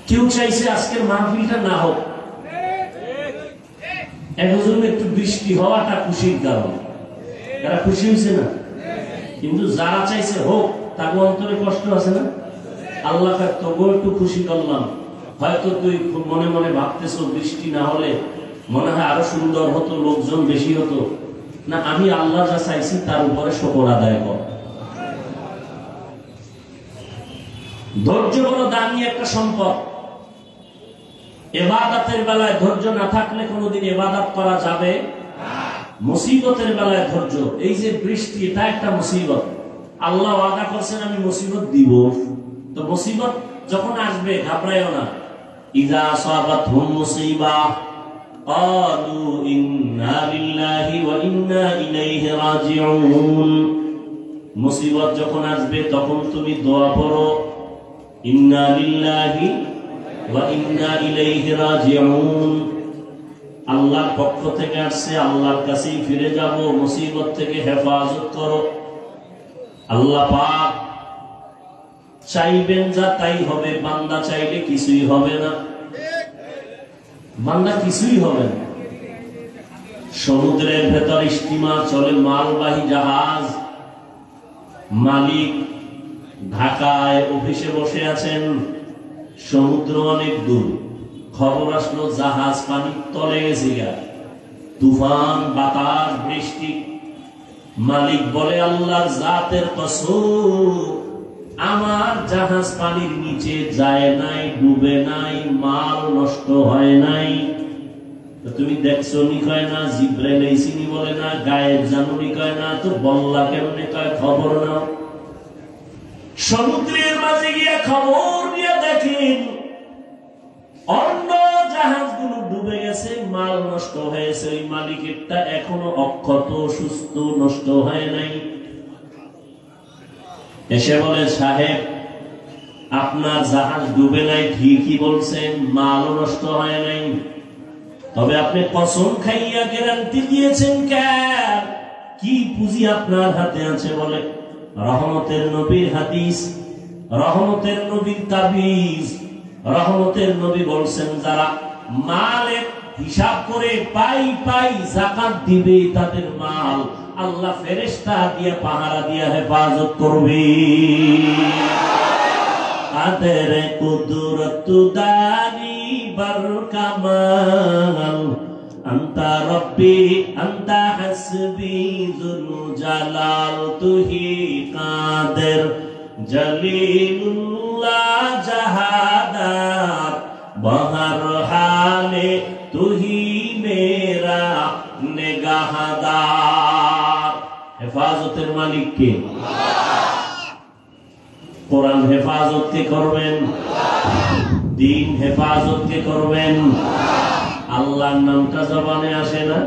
কেউ চাইছে আজকের মাহফিলটা না হোক, একজন একটু বৃষ্টি হওয়াটা খুশির কারণ, এরা খুশি হয়েছে না। কিন্তু যারা চাইছে হোক, তাকে অন্তরে কষ্ট আছে না। আল্লাহ তবুও একটু খুশি করলাম। হয়তো তুই মনে মনে ভাবতেছ বৃষ্টি না হলে মনে হয় আরো সুন্দর হতো, লোকজন বেশি হতো না। আমি আল্লাহ যা চাইছি তার উপরে শুকর আদায় কর। ধৈর্য বড় দামি একটা সম্পদ। ইবাদতের বেলায় ধৈর্য না থাকলে কোনোদিন ইবাদত করা যাবে না। মুসিবতের বেলায় ধৈর্য, এই যে বৃষ্টি, এটা একটা মুসিবত। আল্লাহ ওয়াদা করছেন আমি মুসিবত দিব। তো মুসিবত যখন আসবে ঘাবড়াইও না। ইযা আসাবাতহুম মুসিবাহ ক্বালু ইন্না লিল্লাহি ওয়া ইন্না ইলাইহি রাজিউন। মুসিবত যখন আসবে তখন তুমি দোয়া করো, ইন্না লিল্লাহি ওয়া ইন্না ইলাইহি রাজিউন। আল্লাহর পক্ষ থেকে আসছে, আল্লাহর কাছেই ফিরে যাব। মুসিবত থেকে হেফাজত করো। আল্লাহ পাক চাইবেন যা তাই হবে, বান্দা চাইলে কিছুই হবে না। বান্দা কিছুই হবে না। সমুদ্রের ভেতর স্টিমার চলে, মালবাহী জাহাজ, মালিক ঢাকায় অফিসে বসে আছেন, সমুদ্র অনেক দূর। খবর আসলো জাহাজ পানির তলে গেছে, তুফান, বাতাস, বৃষ্টি। মালিক বলে আল্লাহর জাতের কসম, আমার জাহাজ পানির নিচে যায় নাই, ডুবে নাই, মাল নষ্ট হয় নাই। তুমি দেখছো নি কয় না, জিব্রাইল আইসিনি বলে না, গায়েব জানুনি কয় না, তো বল্লা কেমনে কয় খবর নাও। সমুদ্রের মাঝে গিয়ে খবর নিয়ে দেখেন অন্য জাহাজগুলো ডুবে গেছে, মাল নষ্ট হয়েছে। ওই মালিকেরটা এখনো অক্ষত, সুস্থ, নষ্ট হয় নাই। এসে বলে, সাহেব আপনার জাহাজ ডুবে নাই, ঠিকই বলছেন, মালও নষ্ট হয় নাই, তবে আপনি কসম খাইয়া গ্যারান্টি দিয়েছেন কেন? কি পুঁজি আপনার হাতে আছে? বলে রহমতের নবীর হাদিস, রহমতের নবীর তাবিজ। রহমতের নবী বলছেন, যারা মালের হিসাব করে পাই পাই যাকাত দিবে, তাদের মাল আল্লাহ ফেরেশতা দিয়ে পাহারা দিয়ে হেফাজত করবে। আদের কুদরত দানি বার কামাল, আন্তা রব্বি আন্তা হাসবি যুল জালাল, তুহি কাদের জলিলুল্লাহ জাহাদার, বহর হালে তুহি মেরা নেগাহদার। হেফাজতের মালিক কে? কোরআন হেফাজত কে করবেন? দিন হেফাজত কে করবেন? আল্লাহর নামটা জবানে আসে না?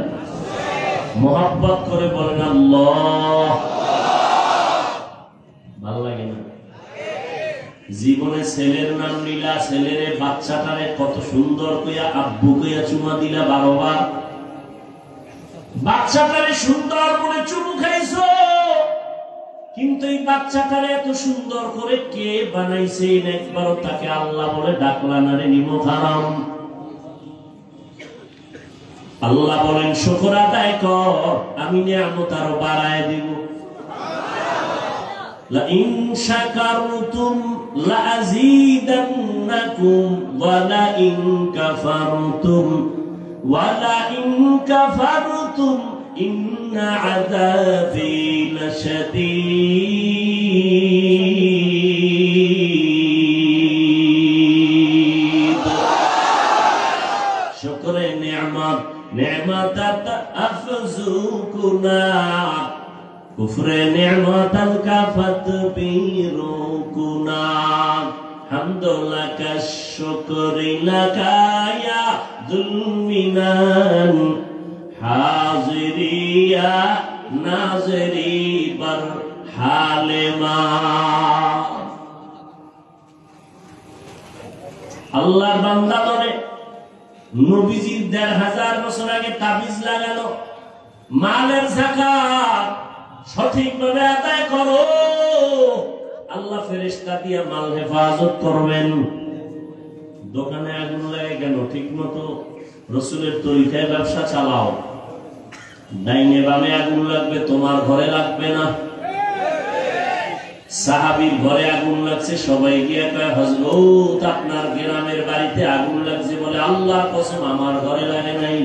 মোহাব্বত করে বলেন আল্লাহ। ভালো লাগে না? জীবনে ছেলের নাম নিলা, ছেলের বাচ্চাটারে কত সুন্দর কইয়া আব্বু কইয়া চুমা দিলা 12 বার। বাচ্চাটারে সুন্দর করে চুমু খাইছো, কিন্তু এই বাচ্চাটারে এত সুন্দর করে কে বানাইছে একবারও তাকে আল্লাহ বলে ডাকলা না রে? নিমক হারাম। আল্লাহ বলেন শুকর আদায় কর, আমি নিয়ামত আরো বাড়ায় দিব। لئن شكرتم لأزيدنكم ولئن كفرتم إن عذابي لشديد। شكر نعمة أفزوكنا كفر نعمة كفتبيركنا حمد لك الشكر لك يا ذو المنان حاضري يا ناظري برحال ما আল্লাহর বান্দা বলে নবীজির ১৫০০ বছর আগে তাবিজ লাগানো মালের যাকাত সঠিকভাবে আদায় করো, আল্লাহ ফেরেশতা দিয়ে মাল হেফাজত করবেন। দোকানে আগুন লাগে কেন? ঠিক মতো রসুলের তরিকায় ব্যবসা চালাও। ডাইনে বামে আগুন লাগবে, তোমার ঘরে লাগবে না। সাহাবীর ঘরে আগুন লাগছে, সবাই গিয়ে কয় হযরত আপনার গ্রামের বাড়িতে আগুন লাগছে, বলে আল্লাহর কসম আমার ঘরে লাগে নাই।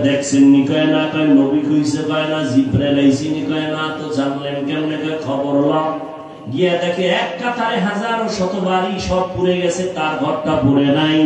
দেখছেন নি? কয় না। কয় নবী কইছে? কয় না। জিব্রাইল আইছে নি? কয় না। তো জানলেন কেমনে? কয় খবর লাও। গিয়া দেখে এক কাতারে হাজারো শত বাড়ি সব পুড়ে গেছে, তার ঘরটা পুড়ে নাই।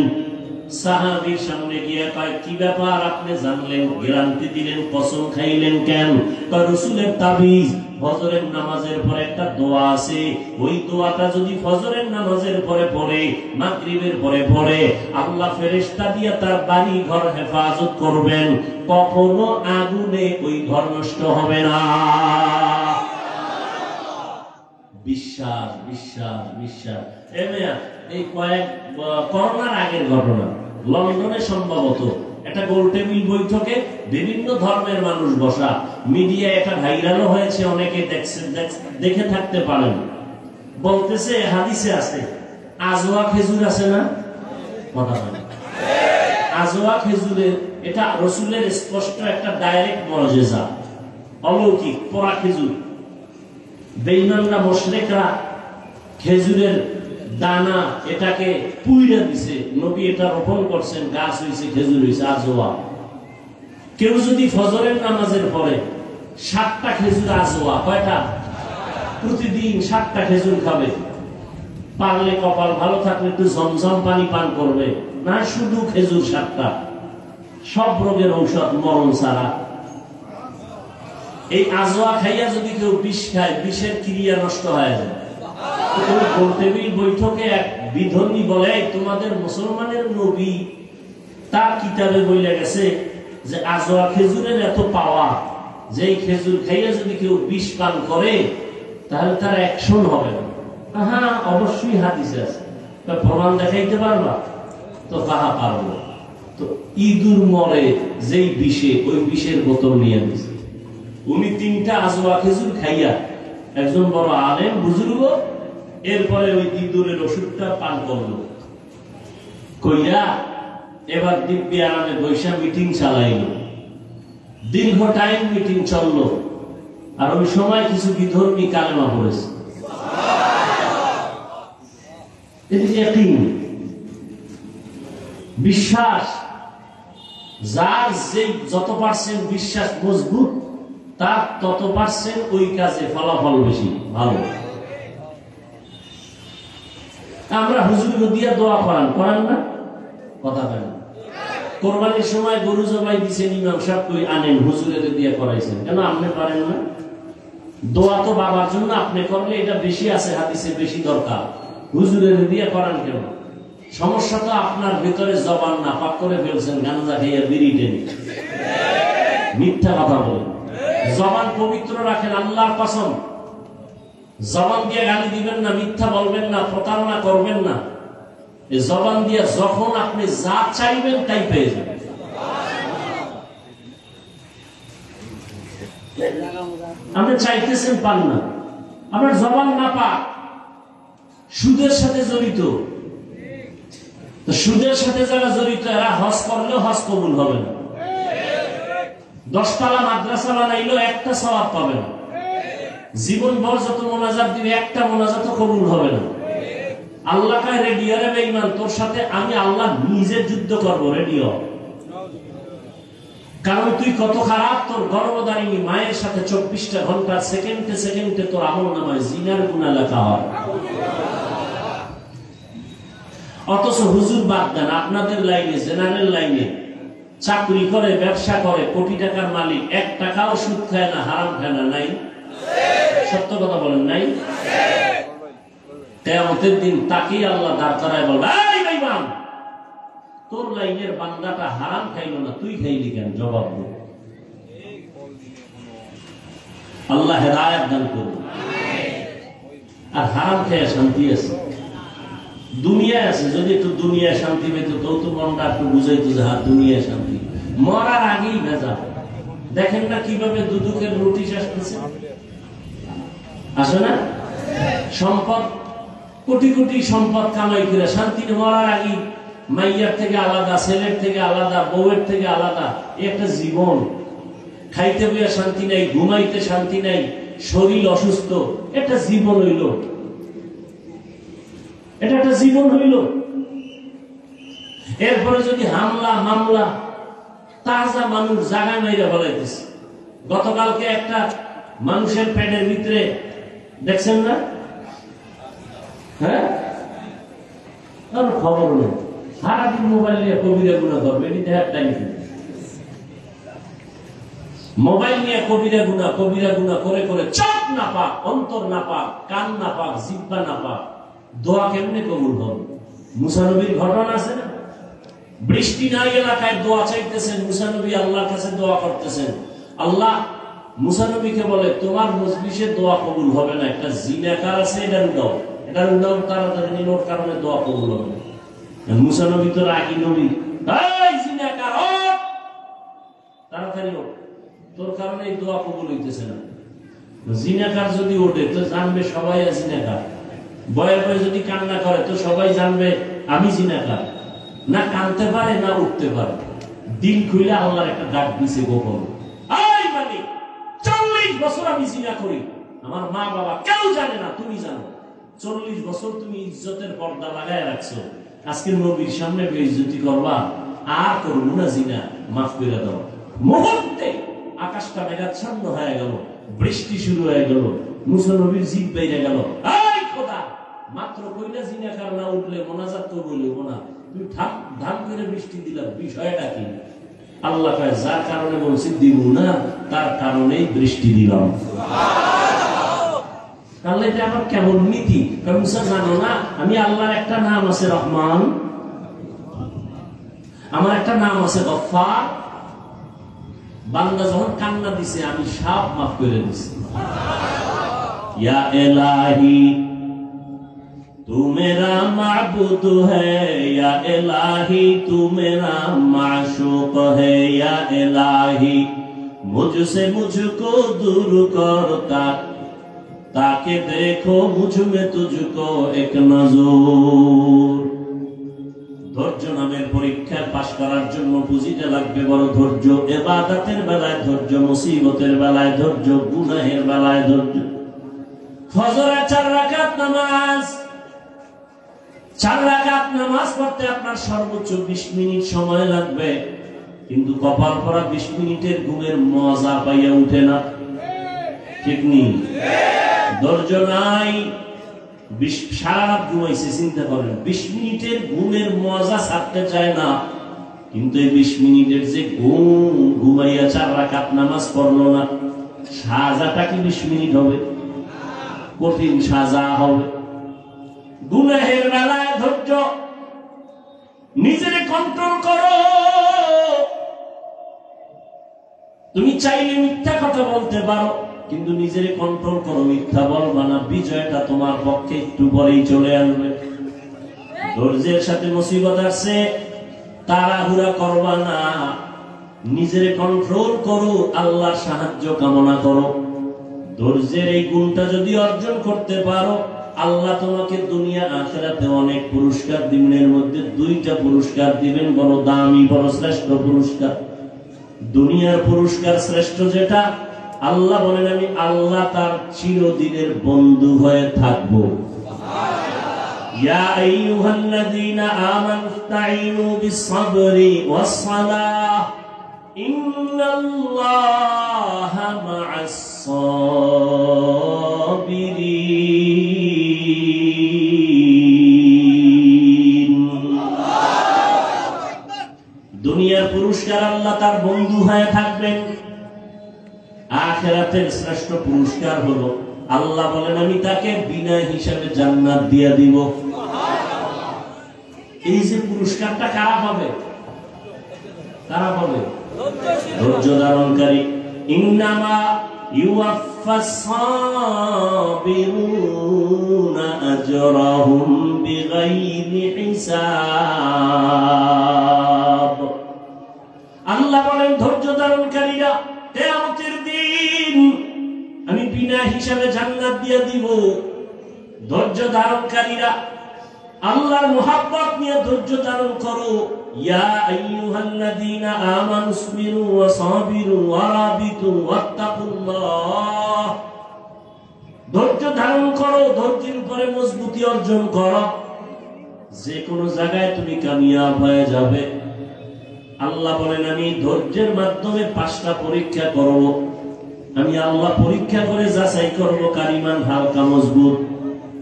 সাহাবীর সামনে গিয়া কয় কি ব্যাপার, আপনি জানলেন, গ্যারান্টি দিলেন, কসম খাইলেন কেন? কয় রাসূলের তাবিজ। ফজরের নামাজের পরে একটা দোয়া আছে, ওই দোয়াটা যদি ফজরের নামাজের পরে পড়ে, মাগরিবের পরে পড়ে, আল্লাহ ফেরেশতা দিয়ে তার বাড়ি ঘর হেফাজত করবেন, কখনো আগুনে ওই ঘর নষ্ট হবে না। বিশ্বাস বিশ্বাস বিশ্বাস। এই কয়েক করোনার আগের ঘটনা, লন্ডনে সম্ভবত একটা গোল টেবিল বৈঠকে বিভিন্ন ধর্মের মানুষ বসা, মিডিয়া এটা ভাইরালও হয়েছে, অনেকে দেখে থাকতে পারেন। বলতেছে হাদিসে আছে আজওয়া খেজুর আছে না? কথা বলে আজওয়া খেজুরের, এটা রাসূলের স্পষ্ট একটা ডাইরেক্ট মুজিজা, অলৌকিক পোড়া খেজুর। বেঈমানরা মুশরিকরা খেজুরের দানা এটাকে পুইরা দিছে, নবী এটা রোপণ করছেন, গাছ হইছে, খেজুর হইছে আজওয়া। কেউ যদি ফজরের নামাজের পরে 7টা খেজুর আজওয়া, কয়টা? প্রতিদিন 7টা খেজুর খাবে। পারলে কপাল ভালো থাকলে একটু জমজম পানি পান করবে, না শুধু খেজুর 7টা, সব রোগের ঔষধ মরণ ছাড়া। এই আজওয়া খাইয়া যদি কেউ বিষ খায়, বিষের ক্রিয়া নষ্ট হয়ে যায়। বৈঠকে এক বিধর্মী বলে, তোমাদের মুসলমানের নবী তার কিতাবে বইলে গেছে যে আজওয়া খেজুরের এত পাওয়া, যে এই খেজুর খাইয়া যদি কেউ বিষ পান করে তাহলে তার অ্যাকশন হবে না। হ্যাঁ অবশ্যই হাদিসে আছে, প্রমাণ দেখাইতে পারবা? তো কাহা পারবো। তো ইঁদুর মরে যেই বিষে, ওই বিষের বোতল নিয়ে দিছে। উনি 3টা আজওয়া খেজুর খাইয়া, একজন বড় আলেম বুজুর্গ, এরপরে ওই ইঁদুরের ওষুধটা পান করলো। কইরা এবার দিব্যি আরামে বৈশা মিটিং চালাইল। দীর্ঘ টাইম মিটিং চললো, আর ওই সময় কিছু বিধর্মী কালেমা পড়েছে। বিশ্বাস, যার যে যত পার্সেন্ট বিশ্বাস মজবুত, তার তত পার্সেন্ট ওই কাজে ফলাফল বেশি ভালো। আমরা হুজুর দিয়া দোয়া করান না? কথা বলেন। কোরবানির সময় গরু জবাই দিচ্ছেন, ইমাম সাহেব কই আনেন, হুজুরের দিয়ে করাইছেন কেন? আপনি পারেন না? দোয়া তো বাবার জন্য, আপনি করলে এটা বেশি আছে, হাদিসে বেশি দরকার, হুজুরের দিয়ে করান কেন? সমস্যা তো আপনার ভিতরে জবান না পাক করে ফেলছেন, গাঞ্জা খাইয়া বিড়ি টেনে, মিথ্যা কথা বলেন। জবান পবিত্র রাখেন, আল্লাহর কসম। জবান দিয়ে গালি দিবেন না, মিথ্যা বলবেন না, প্রতারণা করবেন না। এই জবান দিয়ে যখন আপনি যা চাইবেন তাই পেয়ে যাবেন। আপনি চাইতেছেন পান না, আপনার জবান না পাক, সুদের সাথে জড়িত। সুদের সাথে যারা জড়িত, এরা হজ করলেও হজ কবুল হবে না। 10 তলা মাদ্রাসা বানাইলো একটা সওয়াব পাবে না। জীবন ভর যত মোনাজাত দিবে একটা মোনাজাতও কবুল হবে না। আল্লাহ কয় রেডিও রে বেঈমান, তোর সাথে আমি আল্লাহ নিজে যুদ্ধ করব রেডিও। কারণ তুই কত খারাপ, তোর গর্ভধারিণী মায়ের সাথে 24টা ঘন্টা সেকেন্ডে সেকেন্ডে তোর আমলনামায় জিনার গুনাহ লেখা হয়। অথচ হুজুর বাদ দেন, আপনাদের লাইনে জেনারেল লাইনে চাকরি করে, ব্যবসা করে, কোটি টাকার মালিক, 1 টাকাও সুদ খায় না, হারাম খায় না, নাই? সত্য কথা বলেন, নাই? কিয়ামতের দিন তাকেই আল্লাহ দাঁড় করায় বলবে, এই বেঈমান, তোর লাইনের বান্দাটা হারাম খাইলো না, তুই খাইলি কেন? জবাব দে। আল্লাহ হেদায়েত দান করুন। আর হারাম খেয়ে শান্তি আছে? দুনিয়ায় আছে। যদি একটু দুনিয়ায় শান্তি পেত তো মনটা একটু বুঝাইতো যে হ্যাঁ দুনিয়ায় শান্তি। মরার আগেই ভেজা। দেখেন না কিভাবে দুদকের নোটিশ আসতেছে, আসে না? সম্পদ, কোটি কোটি সম্পদ কামাই করে শান্তি মরার আগেই মাইয়ার থেকে আলাদা, ছেলের থেকে আলাদা, বউয়ের থেকে আলাদা। একটা জীবন। খাইতে বইয়া শান্তি নাই, ঘুমাইতে শান্তি নাই, শরীর অসুস্থ, একটা জীবন হইল। এটা একটা জীবন হইল। এরপরে যদি হামলা মামলা, তাজা মানুষ জায়গায় মাইরা বলাইতেছে। গতকালকে একটা মানুষের পেটের ভিতরে দেখছেন না? হ্যাঁ, খবর নেই। সারাদিন মোবাইল নিয়ে কবিরা গুণা করবে, এটি দেখার টাইম। মোবাইল নিয়ে কবিরা গুণা করে করে চোখ না পাক, অন্তর না পাক, কান না পাক, জিহ্বা না পাক, দোয়া কেমনে কবুল হবে? মুসা নবীর ঘটনা আছে না? বৃষ্টি নাই এলাকায় দোয়া চাইতেছেন, মুসা নবী আল্লাহর কাছে দোয়া করতেছেন। আল্লাহ মুসা নবীকে বলে, তোমার মজলিসে দোয়া কবুল হবে না, একটা জিনাকার আছে, এটা উঠাও, এটা উঠাও তাড়াতাড়ি, নিলোর কারণে দোয়া কবুল হবে না। মুসা নবী তো রাগী নবী, এই জিনাকার ওঠ, তাড়াতাড়ি ওঠ, তোর কারণে এই দোয়া কবুল হইতেছে না। জিনাকার যদি ওঠে তো জানবে সবাই জিনাকার। বয়ে বয়ে যদি কান্না করে তো সবাই জানবে আমি জিনাকার। না কানতে পারে না উঠতে পারে, দিন খুলে আল্লাহর একটা ডাক দিছে গোপন, এই মানে 40 বছর আমি জিনা করি, আমার মা বাবা কেউ জানে না, তুমি জানো। 40 বছর তুমি ইজ্জতের পর্দা লাগায় রাখছো, আজকে নবীর সামনে বেইজ্জতি করবা, আর করবো না জিনা, মাফ করে দাও। মুহূর্তে আকাশটা মেঘাচ্ছন্ন হয়ে গেল, বৃষ্টি শুরু হয়ে গেল, মুসা নবীর জিভ বেড়ে গেল, এই খোদা, মাত্র কইলা জিনাকার না উঠলে মোনাজাত তো বলবো না, তুমি ধাম করে বৃষ্টি দিলাম, বিষয়টা কি? আল্লাহ কয়, যার কারণে বলছি দিব না, তার কারণেই বৃষ্টি দিলাম। তাহলে এটা আমার কেমন নীতি? মুসা জানো না আমি আল্লাহর একটা নাম আছে রহমান, আমার একটা নাম আছে গফফার। বান্দা যখন কান্না দিছে আমি সব মাফ করে দিছি। ইয়া ইলাহি तू मेरा माबूद है, या इलाही तू मेरा माशूक है, या इलाही मुझसे मुझको दूर करता, ताकि देखो मुझ में तुझको एक नजर। ধৈর্য নামের পরীক্ষায় পাশ করার জন্য পুঁজিটা লাগবে বড় ধৈর্য। ইবাদতের বেলায় ধৈর্য, মুসিবতের বেলায় ধৈর্য, গুনাহের বেলায় ধৈর্য। ফজরে 4 রাকাত নামাজ, 4 রাকাত নামাজ পড়তে আপনার সর্বোচ্চ 20 মিনিট সময় লাগবে, কিন্তু কপাল পরা 20 মিনিটের ঘুমের মজা পাইয়া উঠে না, ঠিক নেই? ধৈর্য নাই, সারা রাত ঘুমাইছে, চিন্তা করেন, 20 মিনিটের ঘুমের মজা ছাড়তে চায় না, কিন্তু এই 20 মিনিটের যে ঘুমাইয়া 4 রাকাত নামাজ পড়লো না, সাজাটা কি 20 মিনিট হবে? কঠিন সাজা হবে। গুনাহের বেলায় ধৈর্য, নিজের কন্ট্রোল করো। তুমি চাইলে মিথ্যা কথা বলতে পারো, কিন্তু নিজের কন্ট্রোল করো, মিথ্যা বলবা না, বিজয়টা তোমার পক্ষে একটু পরেই চলে আসবে। ধৈর্যের সাথে মুসিবত আসছে, তাড়াহুড়া করবা না, নিজের কন্ট্রোল করো, আল্লাহর সাহায্য কামনা করো। ধৈর্যের এই গুণটা যদি অর্জন করতে পারো, আল্লাহ তোমাকে দুনিয়া আখিরাতে অনেক পুরস্কার দিবেন। এর মধ্যে 2টা পুরস্কার দিবেন, বড় দামি, বড় শ্রেষ্ঠ পুরস্কার। দুনিয়ার পুরস্কার শ্রেষ্ঠ যেটা, আল্লাহ বলেন আমি আল্লাহ তার চিরদিনের বন্ধু হয়ে থাকবো। ইয়া আইয়ুহাল্লাযীনা আমানু ইসতাঈনু বিস-সাবরি ওয়াস-সালাহ ইন্নাল্লাহা মা'আস-সাবিরিন। দুনিয়ার পুরস্কার আল্লাহ তার বন্ধু হয়ে থাকবেন, আখিরাতের শ্রেষ্ঠ পুরস্কার হলো আল্লাহ বলেন আমি তাকে বিনা হিসাবে জান্নাত দিয়ে দিব। এই যে পুরস্কারটা কারা পাবে? কারা পাবে? ধৈর্য ধারণকারী। ইন্নামা ইউওয়াফাস সাবিরুনা আজরাহুম বিগাইরি হিসাব। আল্লাহ বলেন ধৈর্য ধারণকারীরা কিয়ামতের দিন আমি বিনা হিসাবে জান্নাত দিয়ে দিব। ধৈর্য ধারণকারীরা আল্লাহর মুহাব্বত নিয়ে ধৈর্য ধারণ করো। ইয়া আইয়ুহাল্লাযীনা আমানু ইসবিরু ওয়া সাবিরু ওয়া রাবিতু ওয়াত্তাকুল্লাহ। ধৈর্য ধারণ করো, ধৈর্যের উপরে মজবুতি অর্জন করো, যে কোনো জায়গায় তুমি কামিয়াব হয়ে যাবে। আল্লাহ বলেন আমি ধৈর্যের মাধ্যমে 5টা পরীক্ষা করব। আমি আল্লাহ পরীক্ষা করে যাচাই করব কার ঈমান হালকা মজবুত।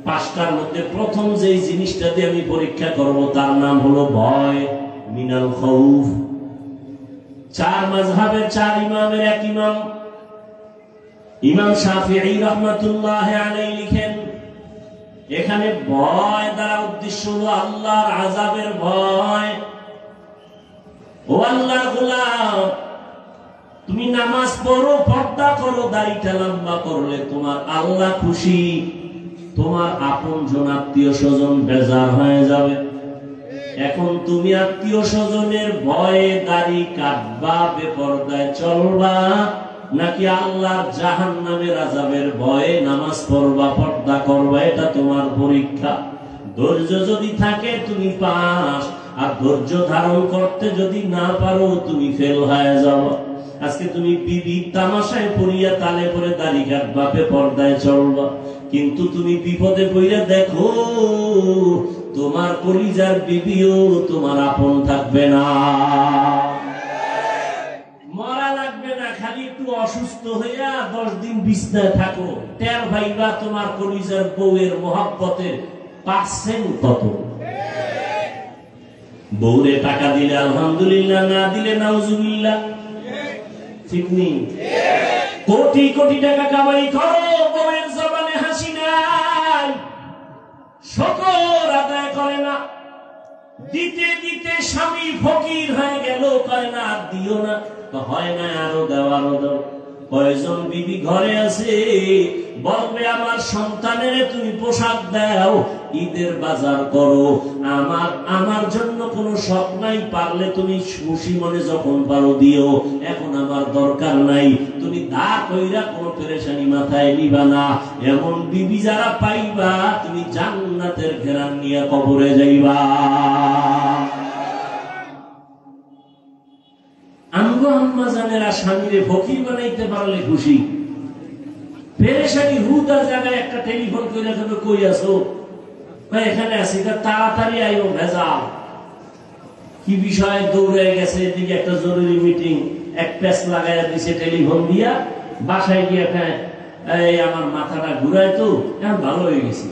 5টার মধ্যে প্রথম যেই জিনিসটা দিয়ে আমি পরীক্ষা করব তার নাম হলো ভয়, মিনাল খাউফ। 4 মাযহাবের 4 ইমামের এক ইমাম ইমাম শাফিঈ রাহমাতুল্লাহি আলাইহি লিখেন এখানে ভয় দ্বারা উদ্দেশ্য হলো আল্লাহর আযাবের ভয়। ও আল্লাহর গোলাম, তুমি নামাজ পড়ো, পর্দা করো, দাড়িটা লম্বা করলে তোমার আল্লাহ খুশি, তোমার আপনজন আত্মীয় স্বজন বেজার হয়ে যাবে। এখন তুমি আত্মীয় স্বজনের ভয়ে দাড়ি কাটবা, বেপরদায় চলবা, নাকি আল্লাহর জাহান্নামের আযাবের ভয়ে নামাজ পড়বা, পর্দা করবা? এটা তোমার পরীক্ষা। ধৈর্য যদি থাকে তুমি পাস, আর ধৈর্য ধারণ করতে যদি না পারো তুমি ফেল হয়ে যাও। আজকে তুমি বিবি তামাশায় পড়িয়া তালে পরে দাড়ি কাটবা, পর্দায় চলবা, কিন্তু তুমি বিপদে পড়িয়া দেখো তোমার কলিজার বিবিও তোমার আপন থাকবে না। মরা লাগবে না, খালি একটু অসুস্থ হইয়া 10 দিন বিছনায় থাকো, টের ভাইবা তোমার কলিজার বউয়ের মহব্বতের পার্সেন্ট কত। বউরে টাকা দিলে আলহামদুলিল্লাহ, না দিলে নাউজুবিল্লাহ। ঠিক নেই? কোটি কোটি টাকা কামাই করো, বউয়ের জবানে হাসি নাই, শুকর আদায় করে না। দিতে দিতে স্বামী ফকির হয়ে গেল, কয় না আর দিও না, হয় না আরো দাও, আরো দাও। কয়জন বিবি ঘরে আছে বলবে আমার সন্তানের তুমি পোশাক দাও, ঈদের বাজার করো, আমার জন্য কোনো শখ নাই, পারলে তুমি খুশি মনে যখন পারো দিও, এখন আমার দরকার নাই। তুমি দা কইরা কোনো পেরেশানি মাথায় নিবা না। এমন বিবি যারা পাইবা তুমি জান্নাতের ঘেরান নিয়ে কবরে যাইবা। আমগো আম্মা জানেরা স্বামীরে ফকির বানাইতে পারলে খুশি, পেরেশানি হুদার জায়গায় একটা টেলিফোন করে রাখবে, কই আছো? এখানে আছি, তাড়াতাড়ি আইও, ভেজাল কি বিষয় দৌড়ে গেছে, এদিকে একটা জরুরি মিটিং, এক প্যাচ লাগাইয়া দিছে টেলিফোন দিয়া, বাসায় গিয়ে এই আমার মাথাটা ঘুরায়, তো এখন ভালো হয়ে গেছি।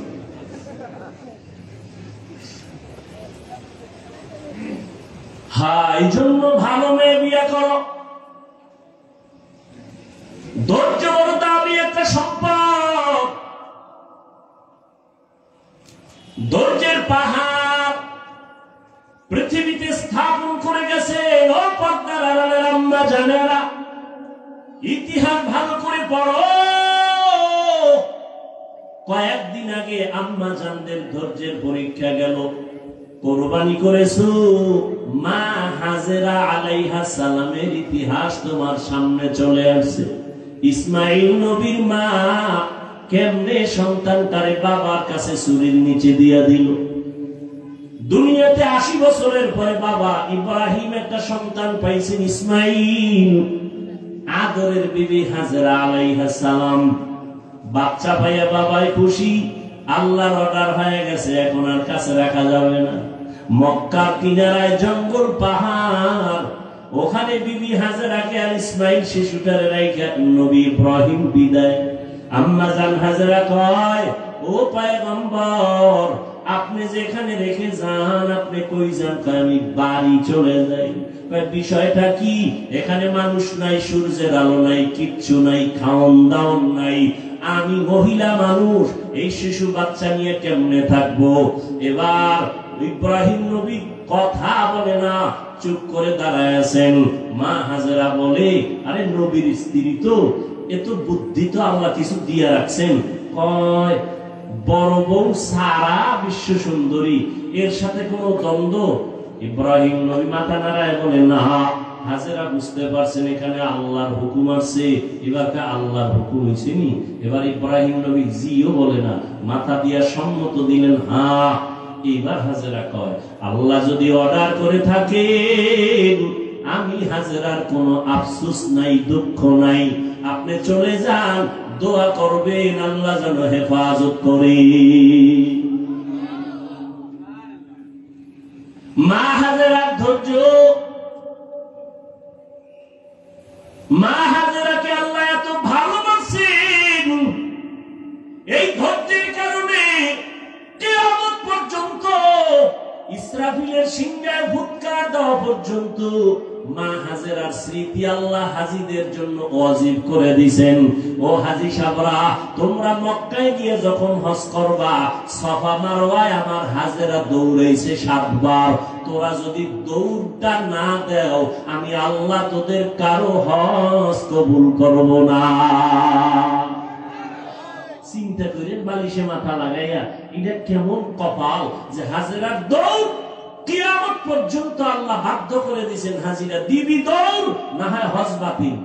হ্যাঁ, এই জন্য ভালো মেয়ে বিয়ে করো। ধৈর্য বড় দামি একটা সম্পদ। ধৈর্যের পাহাড় পৃথিবীতে স্থাপন করে গেছে ও পর্দার আড়ালের আম্মা জানেরা। ইতিহাস ভালো করে পড়ো। কয়েকদিন আগে আম্মা জানদের ধৈর্যের পরীক্ষা গেল। কোরবানি করেছো মা হাজেরা আলাইহা সালামের ইতিহাস তোমার সামনে চলে আসছে। ইসমাইল নবীর মা কেমনে সন্তানটারে বাবার কাছে চুরির নিচে দিয়া দিল। দুনিয়াতে 80 বছরের পরে বাবা ইব্রাহিম একটা সন্তান পাইছেন, ইসমাইল। আদরের বিবি হাজেরা আলাইহিস সালাম বাচ্চা পাইয়া বাবাই খুশি। আল্লাহর অর্ডার হয়ে গেছে, এখন আর কাছে রাখা যাবে না। মক্কার কিনারায় জঙ্গল পাহাড়, ওখানে বিবি হাজেরাকে আর ইসমাইল শিশুটারে রাইখা নবী ইব্রাহিম বিদায়। আম্মা জান হাজেরা কয়, ও পয়গম্বর, আপনি যেখানে রেখে যান, আপনি কই যান? আমি বাড়ি চলে যাই। বিষয়টা কি? এখানে মানুষ নাই, সূর্যের আলো নাই, কিচ্ছু নাই, খাওন দাওন নাই, আমি মহিলা মানুষ, এই শিশু বাচ্চা নিয়ে কেমনে থাকবো? এবার ইব্রাহিম নবী কথা বলে না, চুপ করে দাঁড়ায় আছেন। মা হাজেরা বলে, আরে নবীর স্ত্রী তো, এত বুদ্ধি তো আল্লাহ কিছু দিয়ে রাখছেন। কয়, বড় বউ সারা বিশ্ব সুন্দরী, এর সাথে কোনো দ্বন্দ্ব? ইব্রাহিম নবী মাথা নাড়ায় বলে, না। হাজেরা বুঝতে পারছেন এখানে আল্লাহর হুকুম আছে, এবার আল্লাহর হুকুম হয়েছে নি। এবার ইব্রাহিম নবী জিও বলে না, মাথা দিয়া সম্মত দিলেন, হ্যাঁ। এবার হাজেরা কয়, আল্লাহ যদি অর্ডার করে থাকেন, আমি হাজেরার কোনো আফসোস নাই, দুঃখ নাই, আপনি চলে যান, দোয়া করবেন আল্লাহ যেন হেফাজত করে। মা হাজেরার ধৈর্য, মা হাজেরাকে আল্লাহ এত ভালোবাসেন, এই ধৈর্যের কারণে কিয়ামত পর্যন্ত, ইসরাফিলের সিংহায় ফুৎকার দেওয়া পর্যন্ত মা হাজেরার স্মৃতি আল্লাহ হাজীদের জন্য ওয়াজিব করে দিয়েছেন। ও হাজী সাহেবরা, তোমরা মক্কায় গিয়ে যখন হজ করবা, সাফা মারওয়ায় আমার হাজেরা দৌড়াইছে 7 বার। তোরা যদি দৌড়টা না দেও, আমি আল্লাহ তোদের কারো হজ কবুল করব না। চিন্তা করেন, বালিশে মাথা লাগাইয়া, এটা কেমন কপাল যে হাজেরার দৌড় কিয়ামত পর্যন্ত আল্লাহ বাধ্য করে দিয়েছেন, হাজিরা দিবি দৌড়, না হয় হজ বাতিল।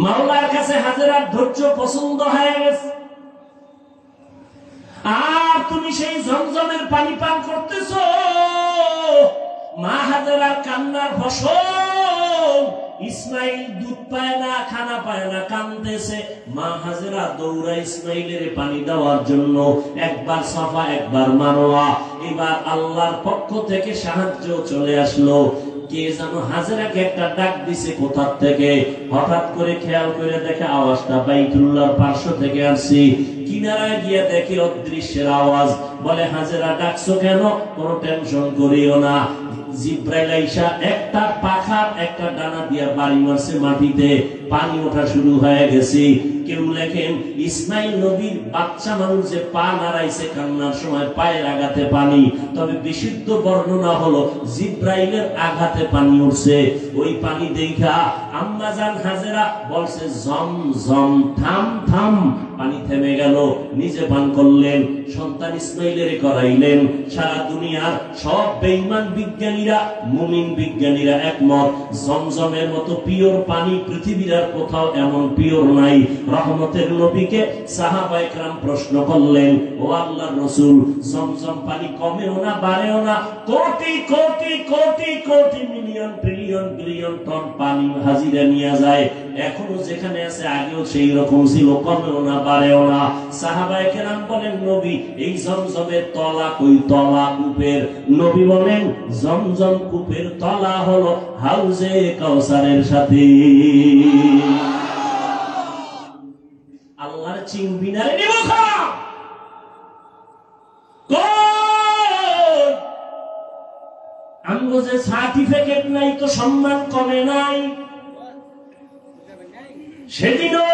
মাওলার কাছে হাজেরার ধৈর্য পছন্দ হয়ে গেছে। আর তুমি সেই জমজমের পানি পান করতেছ, মা হাজেরার কান্নার ফসল। ইসমাইল দুধ পায় না, খানা পায় না, কাঁদতেছে। মা হাজেরা দৌড়া ইসমাইলের পানি দেওয়ার জন্য, একবার সাফা একবার মারওয়া। এবার আল্লাহর পক্ষ থেকে সাহায্য চলে আসলো। কে যেন হাজেরাকে একটা ডাক দিছে কোথার থেকে। হঠাৎ করে খেয়াল করে দেখে আওয়াজটা বাইতুল্লাহর পার্শ্ব থেকে আসছে। কিনারায় গিয়ে দেখে অদৃশ্যের আওয়াজ। বলে, হাজেরা ডাকছো কেন? কোনো টেনশন করিও না, জিব্রাইল আইসা একটা পাখার একটা ডানা দিয়া বাড়ি মারছে মাটিতে, পানি ওঠা শুরু হয়ে গেছে। কেউ লেখেন, ইসমাইল নবীর বাচ্চা মানুষ যে পা নাড়াইছে কান্নার সময়, পায়ের আঘাতে পানি। তবে বিশুদ্ধ বর্ণনা হলো জিব্রাইলের আঘাতে পানি উঠছে। ওই পানি দেখা আম্মা জান হাজেরা বলছে, জম জম, থাম থাম। পানি থেমে গেল, নিজে পান করলেন, সন্তান ইসমাইলের করাইলেন। সারা দুনিয়ার সব বেঈমান বিজ্ঞানীরা, মুমিন বিজ্ঞানীরা একমত, জমজমের মতো পিওর পানি পৃথিবীর আর কোথাও এমন পিওর নাই। রহমতের নবীকে সাহাবায়ে কেরাম প্রশ্ন করলেন, ও আল্লাহর রাসূল, জমজম পানি কমেও না বাড়েও না, crore crore crore crore million trillion billion ton পানি হাজিরা নিয়ে যায়, এখনো যেখানে আছে আগেও সেই রকম ছিল, কমেও না বাড়েও না। সাহাবায়ে কেরাম বলেন, নবী, এই জমজমের তলা কই? তলা কূপের। নবী বলেন, জমজম কূপের তলা হলো হাউজে কাউসারের সাথে। আল্লাহর চিনবি না রে নিমখা, আমগো যে সার্টিফিকেট নাই তো সম্মান কমে নাই। সেদিনও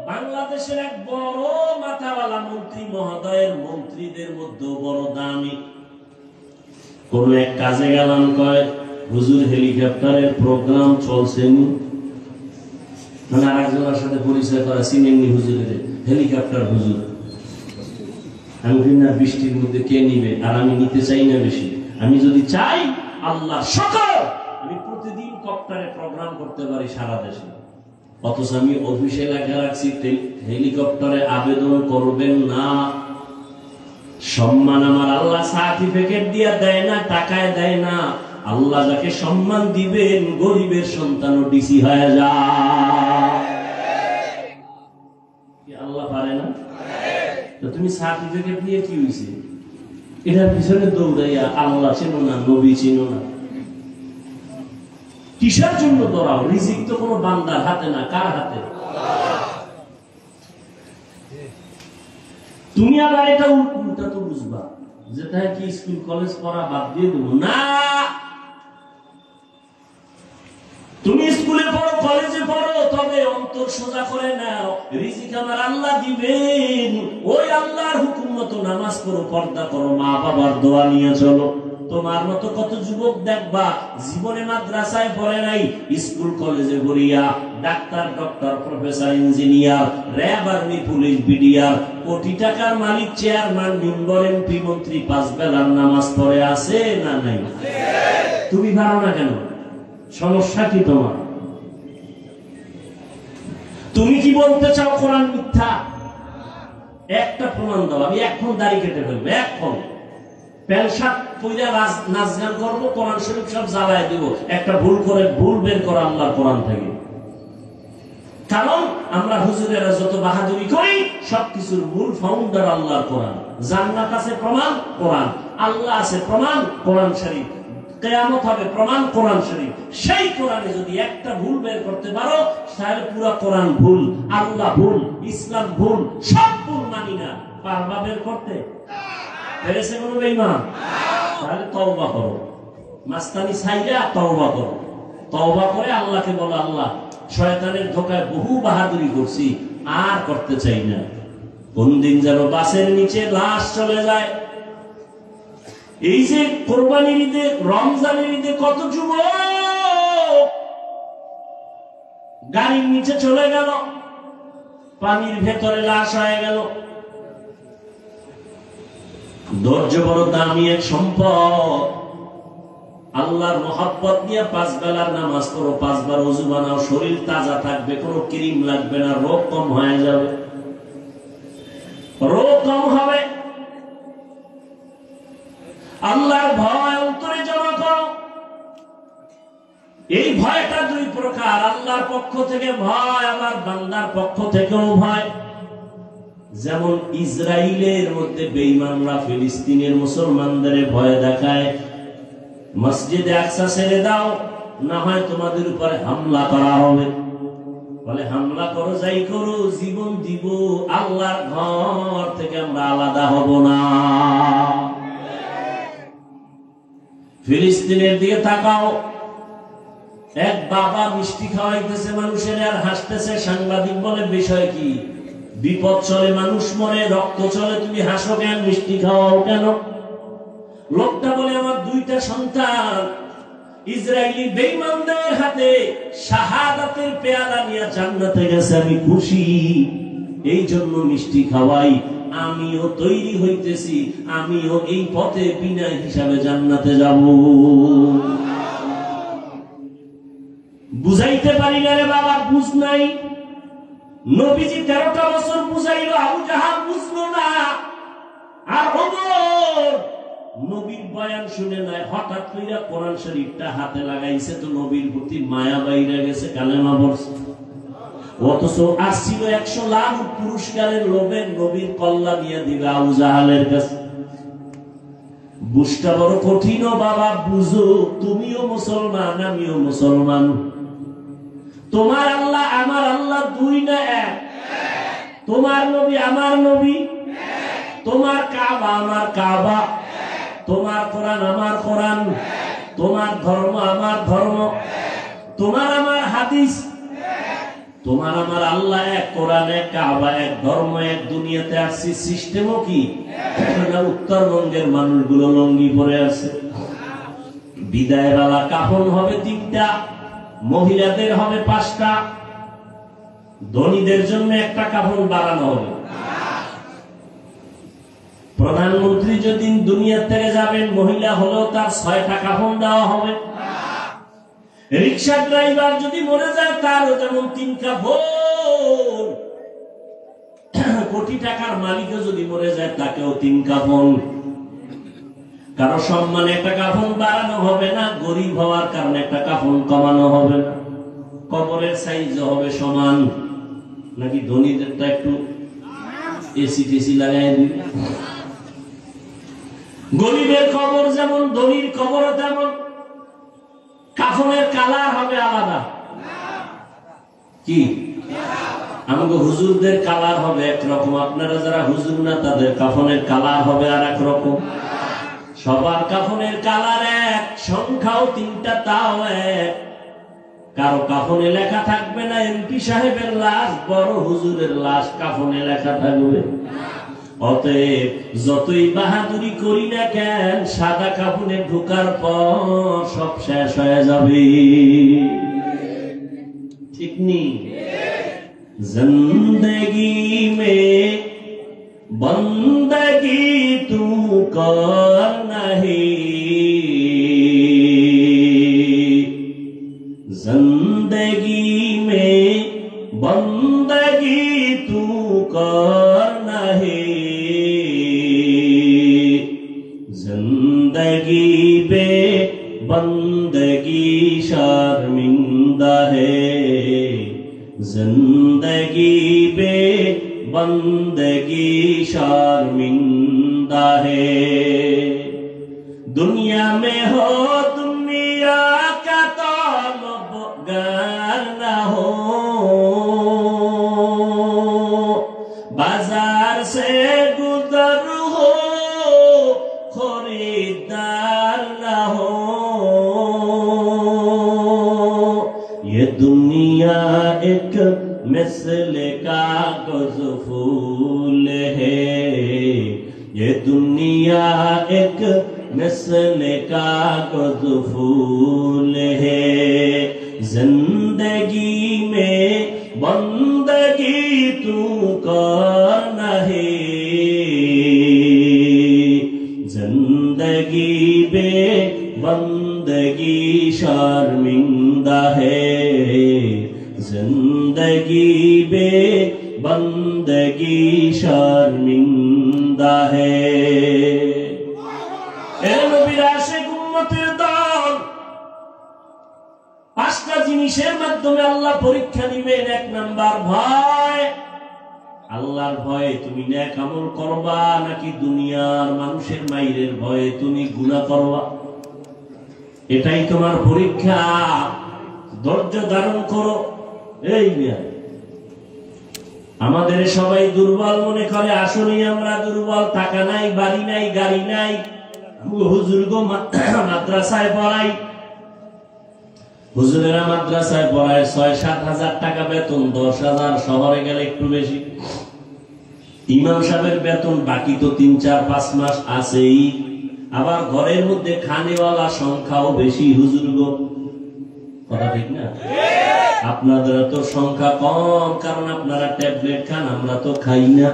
বাংলাদেশের এক বড় মাথাওয়ালা মন্ত্রী মহোদয়ের মন্ত্রীদের মধ্যে বড় দামি, কোন এক কাজে গেলাম, কয়, হুজুর হেলিকপ্টারের প্রোগ্রাম চলছেনি। মানে আরেকজনের সাথে পরিচয় করা, চিনেননি হুজুরের, হেলিকপ্টার হুজুর। আমি না, বৃষ্টির মধ্যে কে নিবে? আর আমি নিতে চাই না বেশি। আমি যদি চাই, আল্লাহ সকল, আমি প্রতিদিন কপ্টারে প্রোগ্রাম করতে পারি সারা দেশে। অথচ আমি অফিসে লেখা রাখছি, হেলিকপ্টারে আবেদন করবেন না, সম্মান আমার আল্লাহ সার্টিফিকেট দিয়ে দেয় না, টাকায় দেয় না। আল্লাহ যাকে সম্মান দিবেন গরিবের সন্তানও ডিসি হয়ে যায়। আল্লাহ পারে না? তো তুমি সার্টিফিকেট দিয়ে কি হয়েছে? এটার পিছনে দৌড়াইয়া আল্লাহ চেনো না, নবী চেনো না, কিসের জন্য দৌড়াও? রিজিক তো কোনো বান্দার হাতে না, কার হাতে? তুমি আবার এটা উল্টা তো বুঝবা যে তাই কি স্কুল কলেজ পড়া বাদ দিয়ে দেবো না। তুমি স্কুলে পড়ো, কলেজে পড়ো, তবে অন্তর সোজা করে নাও। রিজিক আমার আল্লাহ দিবেন, ওই আল্লাহর হুকুম মতো নামাজ পড়ো, পর্দা করো, মা বাবার দোয়া নিয়ে চলো। তোমার মতো কত যুবক দেখবা জীবনে মাদ্রাসায় পড়ে নাই, স্কুল কলেজে পড়িয়া doctor, doctor, professor, engineer, RAB, army, police, BDR, কোটি টাকার মালিক, চেয়ারম্যান, মেম্বার, এমপি, মন্ত্রী, 5 বেলার নামাজ পড়ে আছে না নাই? তুমি পারো না কেন? সমস্যা কি তোমার? তুমি কি বলতে চাও কোরআন মিথ্যা? একটা প্রমাণ দাও, আমি এখন দাড়ি কেটে ফেলবো, এখন প্যান্ট শার্ট পইরা নাচ গান করবো, কোরআন শরীফ সব জ্বালায় দিব। একটা ভুল করে ভুল বের করা আল্লাহর কোরআন থেকে। কারণ আমরা হুজুরেরা যত বাহাদুরি করি সবকিছুর মূল ফাউন্ডার আল্লাহর কোরআন। জান্নাত আছে প্রমাণ কোরআন, আল্লাহ আছে প্রমাণ কোরআন শরীফ, কিয়ামত হবে প্রমাণ কোরআন শরীফ। সেই কোরআনে যদি একটা ভুল বের করতে পারো তাহলে পুরো কোরআন ভুল, আল্লাহ ভুল, ইসলাম ভুল, সব ভুল মানি না। পারবা বের করতে? পেরেছে কোনো বেঈমান? তাহলে তওবা করো, মাস্তানি ছাইরা তওবা করো। তওবা করে আল্লাহকে বলো, আল্লাহ শয়তানের ধোকায় বহু বাহাদুরি করছি, আর করতে চাই না। কোন দিন যেন বাসের নিচে লাশ চলে যায়। এই যে কোরবানির ঈদে, রমজানের ঈদে কত যুবক গাড়ির নিচে চলে গেল, পানির ভেতরে লাশ হয়ে গেল। ধৈর্য বড় দামি এক সম্পদ। আল্লাহর মহব্বত নিয়ে 5 বেলার নামাজ পড়ো, 5 বার ওযু বানাও, শরীর তাজা থাকবে, কোনো ক্রিম লাগবে না, রোগ কম হয়ে যাবে, রোগ কম হবে। আল্লাহর ভয় অন্তরে জমা করো। এই ভয়টা 2 প্রকার, আল্লাহর পক্ষ থেকে ভয়, আমার বান্দার পক্ষ থেকেও ভয়। যেমন ইসরায়েলের মধ্যে বেঈমানরা ফিলিস্তিনের মুসলমানদের ভয় দেখায়, মসজিদে আকসা ছেড়ে দাও, না হয় তোমাদের উপরে হামলা করা হবে। বলে হামলা করো, যাই করো, জীবন দিব, আল্লাহর ঘর থেকে আমরা আলাদা হব না। ফিলিস্তিনের দিকে তাকাও, এক বাবা মিষ্টি খাওয়াইতেছে মানুষের আর হাসতেছে। সাংবাদিক বলে বিষয় কি? বিপদ চলে, মানুষ মরে, রক্ত চলে, তুমি হাসো কেন, মিষ্টি খাওয়াও কেন? লোকটা বলে আমার 2টা সন্তান ইসরায়েলি বেঈমানদের হাতে শাহাদাতের পেয়ালা নিয়ে জান্নাতে গেছে, আমি খুশি, এই জন্য মিষ্টি খাওয়াই। আমিও তৈরি হইতেছি, আমিও এই পথে বিনা হিসাবে জান্নাতে যাব। বুঝাইতে পারি না রে বাবা, বুঝ নাই। নবীজি 13টা বছর বুঝাইল, আবু জাহাল বুঝলো না। আর ওমর নবীর বয়ান শুনে নাই, হঠাৎ কইরা কোরআন শরীফটা হাতে লাগাইছে, তো নবীর প্রতি মায়া বাইরে গেছে, কালেমা পড়ছে। অথচ আসছিল 100 লাখ পুরস্কারের লোভে নবীর কল্লা নিয়ে দিবে আবু জাহালের কাছে। বুঝটা বড় কঠিন বাবা, বুঝো, তুমিও মুসলমান, আমিও মুসলমান। তোমার আল্লাহ আমার আল্লাহ 2 না 1? তোমার নবী আমার নবী, তোমার কাবা আমার কাবা, তোমার কোরআন আমার কোরআন, তোমার ধর্ম আমার ধর্ম, তোমার আমার হাদিস, তোমার আমার আল্লাহ এক, কোরআন এক, কাবা এক, ধর্ম এক, দুনিয়াতে আসছি সিস্টেমও কি? উত্তরবঙ্গের মানুষগুলো লঙ্গি পরে আছে। বিদায় বেলা কাফন হবে 3টা, মহিলাদের হবে 5টা, ধনীদের জন্য একটা কাফন বাড়ানো হবে। প্রধানমন্ত্রী যদি দুনিয়া থেকে যাবেন, মহিলা হলেও তার 6টা কাফন দেওয়া হবে। রিক্সা ড্রাইভার যদি মরে যায়, তারও যেমন 3 কাফন। কোটি টাকার মালিকও যদি মরে যায় তাকেও 3 কাফন। কারো সম্মানে একটা কাফন বাড়ানো হবে না, গরিব হওয়ার কারণে একটা কাফন কমানো হবে না। কবরের সাইজ হবে সমান, নাকি ধনীদেরটা একটু এসি টেসি লাগাই দিবে? গরিবের কবর যেমন, ধনীর কবরও তেমন। কাফনের কালার হবে আলাদা। কি আমাকে হুজুরদের কালার হবে একরকম, আপনারা যারা হুজুর না তাদের কাফনের কালার হবে আর এক রকম। সবার কাফনের কালার এক, সংখ্যাও 3টা, তাও এক। কারো কাফনে লেখা থাকবে না এমপি সাহেবের লাশ, বড় হুজুরের লাশ কাফনে লেখা থাকবে। অতএব যতই বাহাদুরি করি না কেন, সাদা কাফনে ঢোকার পর সব শেষ হয়ে যাবে। ঠিক নেই? जिंदगी में बंदगी तू कर नहीं, जिंदगी में बंदगी तू कर नहीं, जिंदगी बे बंदगी शर्मिंदा है, जिंदगी बे बंदगी शर्मिंदा है। दुनिया में हो दुनिया का तलबगार न हो, बाजार से गुजर हो खरीदार न हो। ये दुनिया एक मिसले कागज फूल है, ये दुनिया एक मिसले कागज फूल है, जिंदगी में बंदगी तू कर नहीं, जिंदगी बे बंदगी शर्मिंदा है, जिंदगी बे बंदगी शर्मिंदा है। পাঁচটা জিনিসের মাধ্যমে আল্লাহ পরীক্ষা দিবেন। 1 নাম্বার ভয়। আল্লাহর ভয়ে তুমি নেক আমল করবা, নাকি দুনিয়ার মানুষের মাইরের ভয়ে তুমি গুনাহ করবা? এটাই তোমার পরীক্ষা। ধৈর্য ধারণ করো। এই নিয়ে আমাদের সবাই দুর্বল মনে করে, আসলেই আমরা দুর্বল। টাকা নাই, বাড়ি নাই, গাড়ি নাই। হুজুর গো মাদ্রাসায় পড়াই, হুজুরেরা মাদ্রাসায় পড়ায় 6-7 হাজার টাকা বেতন, 10,000, শহরে গেলে একটু বেশি। ইমাম সাহেবের বেতন বাকি তো 3-4-5 মাস আছেই। আবার ঘরের মধ্যে খানেওয়ালা সংখ্যাও বেশি। হুজুর গো, কথা ঠিক না? আপনাদের তো সংখ্যা কম, কারণ আপনারা ট্যাবলেট খান, আমরা তো খাই না।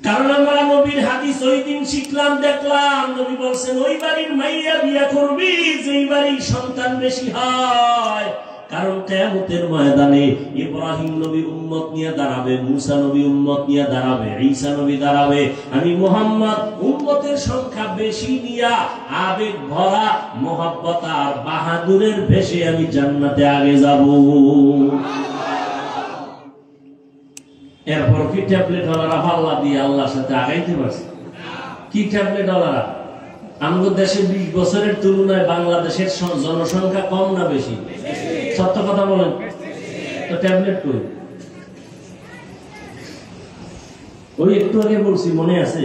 কারণ আমরা নবীর হাদিস ওই দিন শিখলাম, দেখলাম। নবী বলছেন ওই বাড়ির মাইয়া বিয়া করবি যেই বাড়ির সন্তান বেশি হয়। কারণ কিয়ামতের ময়দানে ইব্রাহিম নবী উম্মত নিয়ে দাঁড়াবে, মুসা নবী উম্মত নিয়ে দাঁড়াবে, ঈসা নবী দাঁড়াবে। আমি মুহাম্মদ উম্মতের সংখ্যা বেশি নিয়া আবেগ ভরা মোহাব্বত আর বাহাদুরের ভেসে আমি জান্নাতে আগে যাব। এরপর কি ট্যাবলেট ওয়ালারা পাল্লা দিয়ে আল্লাহর সাথে আগাইতে পারছে? কি ট্যাবলেট ওয়ালারা? আমাদের দেশে 20 বছরের তুলনায় বাংলাদেশের জনসংখ্যা কম না বেশি? সত্য কথা বলেন তো। ট্যাবলেট কই? ওই একটু আগে বলছি, মনে আছে?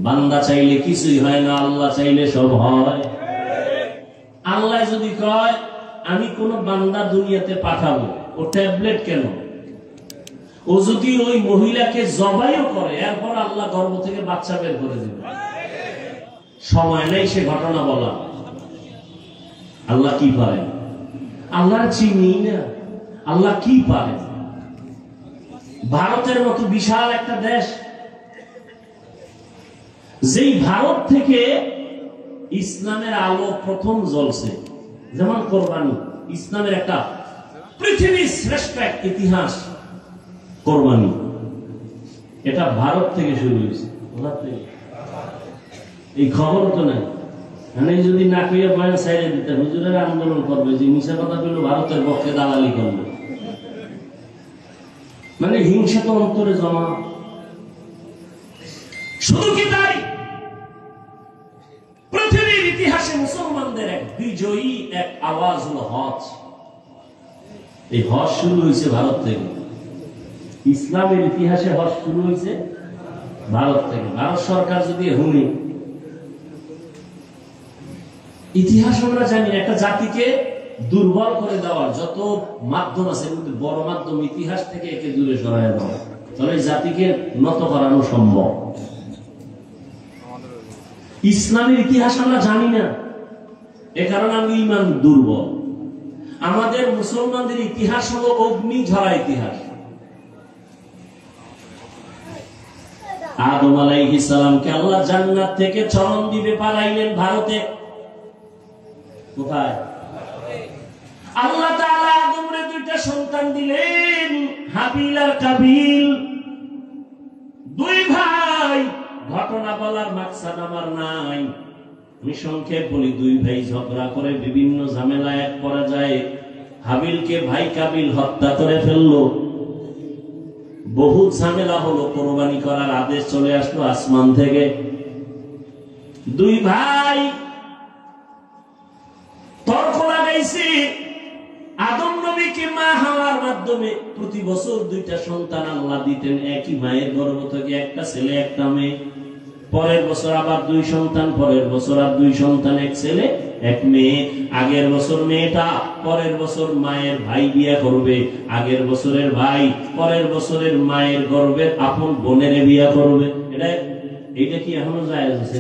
বান্দা চাইলে কিছুই হয় না, আল্লাহ চাইলে সব হয়। আল্লাহ যদি কয় আমি কোন বান্দা দুনিয়াতে পাঠাবো, ও ট্যাবলেট কেন? ও যদি ওই মহিলাকে জবাইও করে, এরপর আল্লাহ গর্ভ থেকে বাচ্চা বের করে দিবে। সময় নেই সে ঘটনা বলা। আল্লাহ কি পারেন? আল্লাহ চিনি না, আল্লাহ কি পারেন? ভারতের মতো বিশাল একটা দেশ, যেই ভারত থেকে ইসলামের আলো প্রথম জ্বলছে, যেমন কোরবানি, ইসলামের একটা পৃথিবীর শ্রেষ্ঠ এক ইতিহাস কোরবানি। এটা ভারত থেকে শুরু হয়েছে। এই খবর তো নাই, মানে যদি না কইয়া বয়ান সাইরে দিতে হুজুরের আন্দোলন করবে যে মিশা কথা বললো ভারতের পক্ষে দালালি করবে, মানে হিংসা তো অন্তরে জমা। শুধু কি তাই, পৃথিবীর ইতিহাসে মুসলমানদের এক বিজয়ী এক আওয়াজ হলো হজ। এই হজ শুরু হয়েছে ভারত থেকে। ইসলামের ইতিহাসে হজ শুরু হয়েছে ভারত থেকে। ভারত সরকার যদি হুনি, ইতিহাস আমরা জানি একটা জাতিকে দুর্বল করে দেওয়ার যত মাধ্যম আছে, কিন্তু বড় মাধ্যম ইতিহাস থেকে একে দূরে সরাই দেওয়া, তাহলে জাতিকে নত করানো সম্ভব। ইসলামের ইতিহাস আমরা জানি না, এ কারণে আমি ইমান দুর্বল। আমাদের মুসলমানদের ইতিহাস হলো অগ্নি ঝরা ইতিহাস। আদম আলাইহিস সালামকে আল্লাহ জান্নাত থেকে চরণ দ্বীপে পাঠাইলেন ভারতে। কোথায়? আল্লাহ তাআলা আদমরে দুইটা সন্তান দিলেন, হাবিল আর কাবিল, দুই ভাই। ঘটনা বলার মাকসাদ আমার নাই, আমি সংক্ষেপ বলি। দুই ভাই ঝগড়া করে বিভিন্ন ঝামেলা এক পর্যায়ে হাবিলকে ভাই কাবিল হত্যা করে ফেললো। বহু ঝামেলা হলো, কোরবানি করার আদেশ চলে আসলো আসমান থেকে। দুই ভাই তর্ক লাগাইছে। আদম নবীকে মা হাওয়ার মাধ্যমে প্রতি বছর দুইটা সন্তান আল্লাহ দিতেন, একই মায়ের গর্ভ থেকে, একটা ছেলে একটা মেয়ে। পরের বছর আবার দুই সন্তান, পরের বছর আর দুই সন্তান, এক ছেলে এক মেয়ে। আগের বছর মেয়েটা, পরের বছর মায়ের ভাই বিয়ে করবে। আগের বছরের ভাই পরের বছরের মায়ের গর্ভের আপন বোনের বিয়ে করবে। এটা কি এখনো জায়েজ আছে?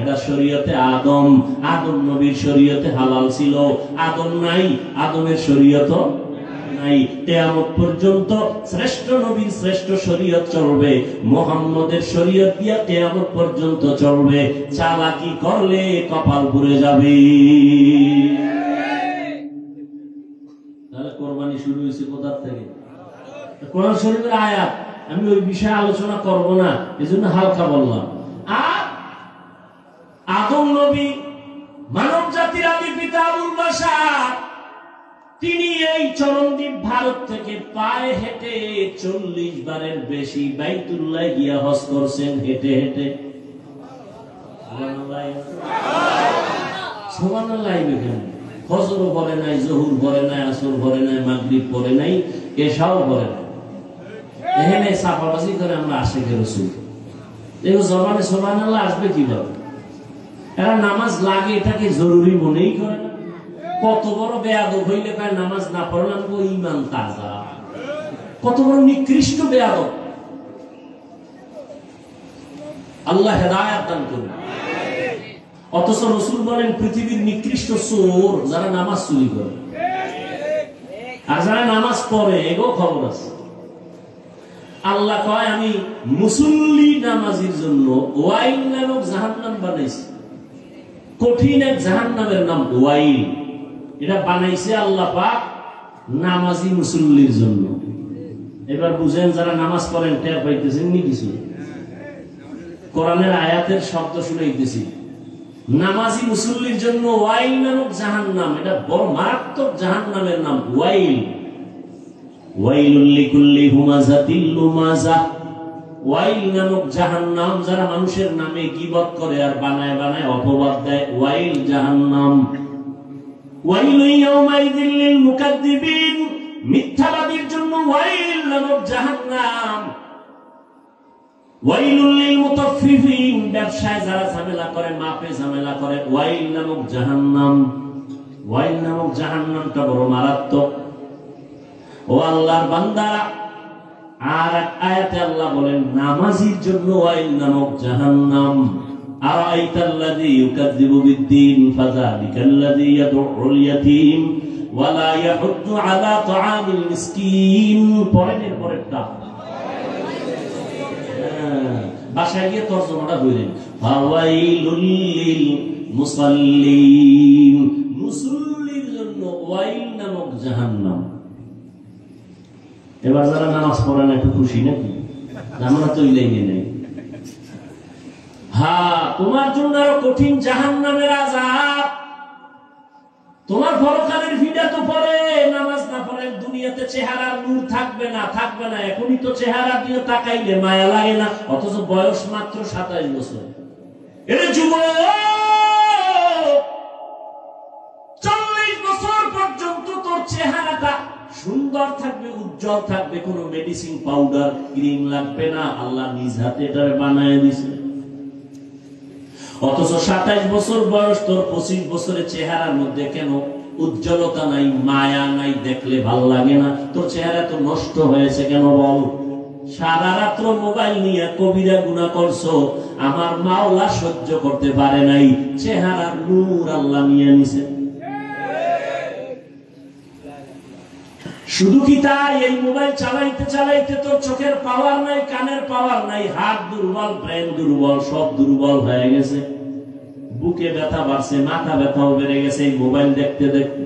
এটা শরীয়তে আদম নবীর শরীয়তে হালাল ছিল। আদম নাই, আদমের শরীয়ত নাই। কিয়ামত পর্যন্ত শ্রেষ্ঠ নবীর শ্রেষ্ঠ শরীয়ত চলবে, মুহাম্মদের শরীয়ত দিয়া কিয়ামত পর্যন্ত চলবে। চালাকি করলে কপাল পুড়ে যাবে। তাহলে কোরবানি শুরু হয়েছে কোথা থেকে? কোরআন শরীফের আয়াত। আমি ওই বিষয়ে আলোচনা করব না, এজন্য হালকা বললাম। আর আদম নবী মানব জাতির আদি পিতা আবুল বাশার, তিনি এই চরণদ্বীপ ভারত থেকে পায়ে হেঁটে 40 বারের বেশি বাইতুল্লাহ গিয়া হজ করছেন, হেঁটে হেঁটে। সুবহানাল্লাহ। ফজরও পড়ে নাই, জোহর পড়ে নাই, আসর পড়ে নাই, মাগরিব পড়ে নাই, এশাও পড়ে নাই। এখানে সাফাবাজি করে আমরা আশিকে রাসূল। দেখো জবানে সুবহানাল্লাহ আসবে কিভাবে? এরা নামাজ লাগে এটাকে জরুরি মনেই করে না। কত বড় বেয়াদব হইলে পায় নামাজ না পড়লাম গো ঈমান তাজা। কত বড় নিকৃষ্ট বেয়াদব। আল্লাহ হেদায়েত দান করুন। অথচ রাসূল বলেন পৃথিবীর নিকৃষ্ট চোর যারা নামাজ চুরি করে, আর যারা নামাজ পড়ে এগো খবর আছে। আল্লাহ কয় আমি মুসল্লি নামাজির জন্য ওয়াইল নামক জাহান্নাম বানাইছি। কঠিন এক জাহান্নামের নাম ওয়াইল। এটা বানাইছে আল্লাহ পাক নামাজি মুসল্লির জন্য। এবার বুঝেন, যারা নামাজ পড়েন টের পাইতেছেন নি কিছু? কোরআনের আয়াতের শব্দ শুনাইতেছি। নামাজি মুসল্লির জন্য ওয়াইল নামক জাহান্নাম, এটা বড় মারাত্মক জাহান্নামের নাম ওয়াইল। ওয়াইলুল লিকুল্লি হুমাযাতিল লুমাযা। ওয়াইল নামক জাহান্নাম, যারা মানুষের নামে গীবত করে আর বানায় বানায় অপবাদ দেয়, ওয়াইল জাহান্নাম। ওয়াইলুল ইয়াউমাইযিল লিল মুকাদ্দিবিন, মিথ্যাবাদীর জন্য ওয়াইল নামক জাহান্নাম। ওয়াইলুল লিল মুতাফফিফিন, ব্যবসায় যারা ঝামেলা করে, মাপে ঝামেলা করে, ওয়াইল নামক জাহান্নাম। ওয়াইল নামক জাহান্নামটা বড় মারাত্মক। ও আল্লাহর বান্দারা, আর এক আয়াতে আল্লাহ বলেন নামাজির জন্য ওয়াইল নামক জাহান্নাম। আরাইতাল্লাযী ইউকাযযিবু বিদ্দীন ফাযালিকাল্লাযী ইয়াদউল ইয়াতীম ওয়া লা ইয়াহুদ্দু আলা তাআমিল মিসকিন। পরের পরেরটা বাসায় গিয়ে তরজমাটা করেন, ফাওয়াইলুল লিল মুসাল্লিন, মুসল্লির জন্য ওয়াইল নামক জাহান্নাম। এবার যারা নামাজ পড়ে না একটু খুশি নাকি? আমরা তো লাইনে নেই। হ্যাঁ, তোমার জন্য আরো কঠিন জাহান্নামের আযাব। তোমার পরকালের ভিড়া তো পরে নামাজ না পড়ে দুনিয়াতে চেহারার নূর থাকবে না, থাকবে না। এখনই তো চেহারা দিয়ে তাকাইলে মায়া লাগে না, অথচ বয়স মাত্র 27 বছর। এরে যুবক, 40 বছর পর্যন্ত তোর চেহারাটা সুন্দর থাকবে, উজ্জ্বল থাকবে, কোনো মেডিসিন পাউডার ক্রিম লাগবে না, আল্লাহ নিজ হাতে এটা বানায় দিছে। অথচ 27 বছর বয়স তোর, 25 বছরের চেহারার মধ্যে কেন উজ্জ্বলতা নাই, মায়া নাই, দেখলে ভাল লাগে না? তোর চেহারা তো নষ্ট হয়েছে কেন বল? সারা রাত্র মোবাইল নিয়ে কবিরা গুনাহ করছো, আমার মাওলা সহ্য করতে পারে নাই, চেহারার নূর আল্লাহ নিয়ে নিছে। শুধু কি তাই? এই মোবাইল চালাইতে চালাইতে তোর চোখের পাওয়ার নাই, কানের পাওয়ার নাই, হাত দুর্বল, ব্রেন দুর্বল, সব দুর্বল হয়ে গেছে। বুকে ব্যথা বাড়ছে, মাথা ব্যথাও বেড়ে গেছে এই মোবাইল দেখতে দেখতে।